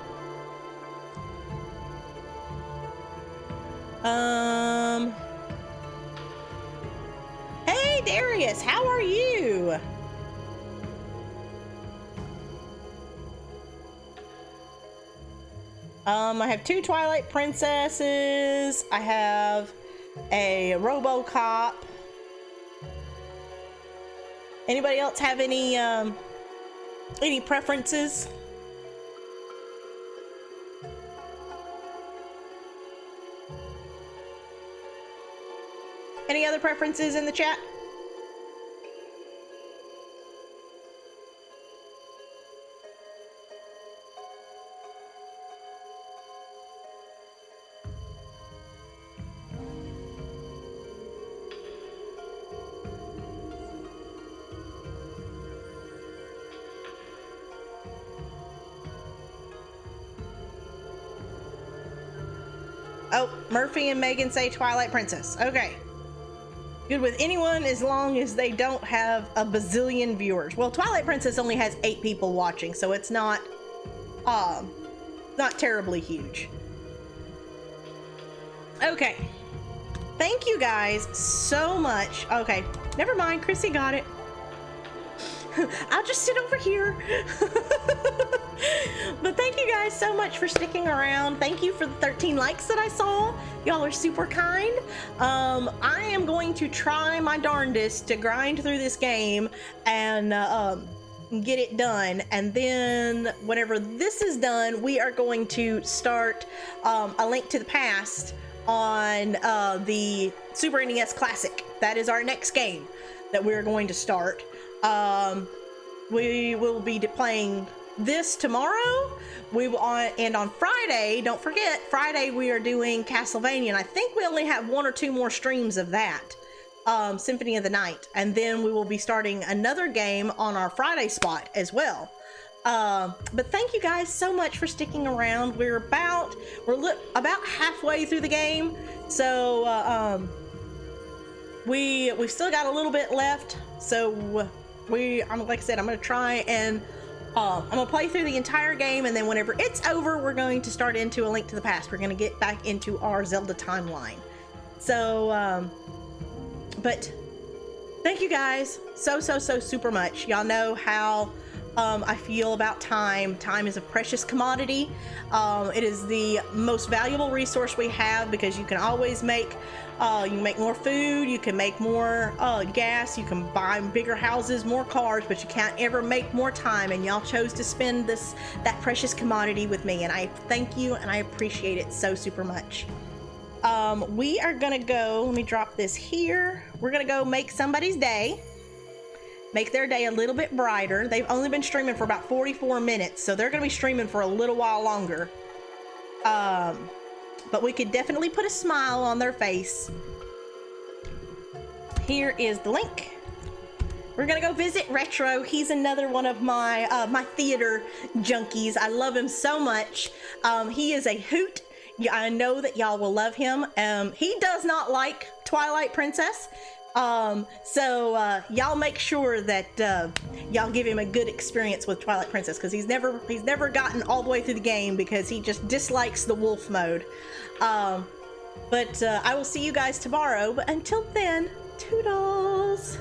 Hey Darius, how are you? I have 2 Twilight Princesses. I have a RoboCop. Anybody else have any preferences? Any other preferences in the chat? Oh, Murphy and Megan say Twilight Princess. Okay. Good with anyone as long as they don't have a bazillion viewers. Well, Twilight Princess only has 8 people watching, so it's not terribly huge. Okay. Thank you guys so much. Okay, never mind. Chrissy got it. I'll just sit over here. But thank you guys so much for sticking around. Thank you for the 13 likes that I saw. Y'all are super kind. I am going to try my darndest to grind through this game and get it done. And then whenever this is done, we are going to start A Link to the Past on the Super NES Classic. That is our next game that we're going to start. We will be playing this tomorrow. And on Friday, don't forget, Friday we are doing Castlevania, and I think we only have 1 or 2 more streams of that, Symphony of the Night, and then we will be starting another game on our Friday spot as well. But thank you guys so much for sticking around. We're about halfway through the game, so we've still got a little bit left. So like I said, I'm gonna try and I'm gonna play through the entire game, and then whenever it's over, we're going to start into A Link to the Past. We're gonna get back into our Zelda timeline. So, but thank you guys so super much. Y'all know how I feel about time. Time is a precious commodity. It is the most valuable resource we have because you can always make you can make more food, you can make more gas, you can buy bigger houses, more cars, but you can't ever make more time, and y'all chose to spend that precious commodity with me, and I thank you and I appreciate it so super much. We are gonna go, let me drop this here. We're gonna go make somebody's day. Make their day a little bit brighter. They've only been streaming for about 44 minutes, so they're gonna be streaming for a little while longer. But we could definitely put a smile on their face. Here is the link. We're gonna go visit Retro. He's another one of my my theater junkies. I love him so much. He is a hoot. I know that y'all will love him. He does not like Twilight Princess. So y'all make sure that y'all give him a good experience with Twilight Princess, because he's never gotten all the way through the game because he just dislikes the wolf mode. But I will see you guys tomorrow. But until then, toodles.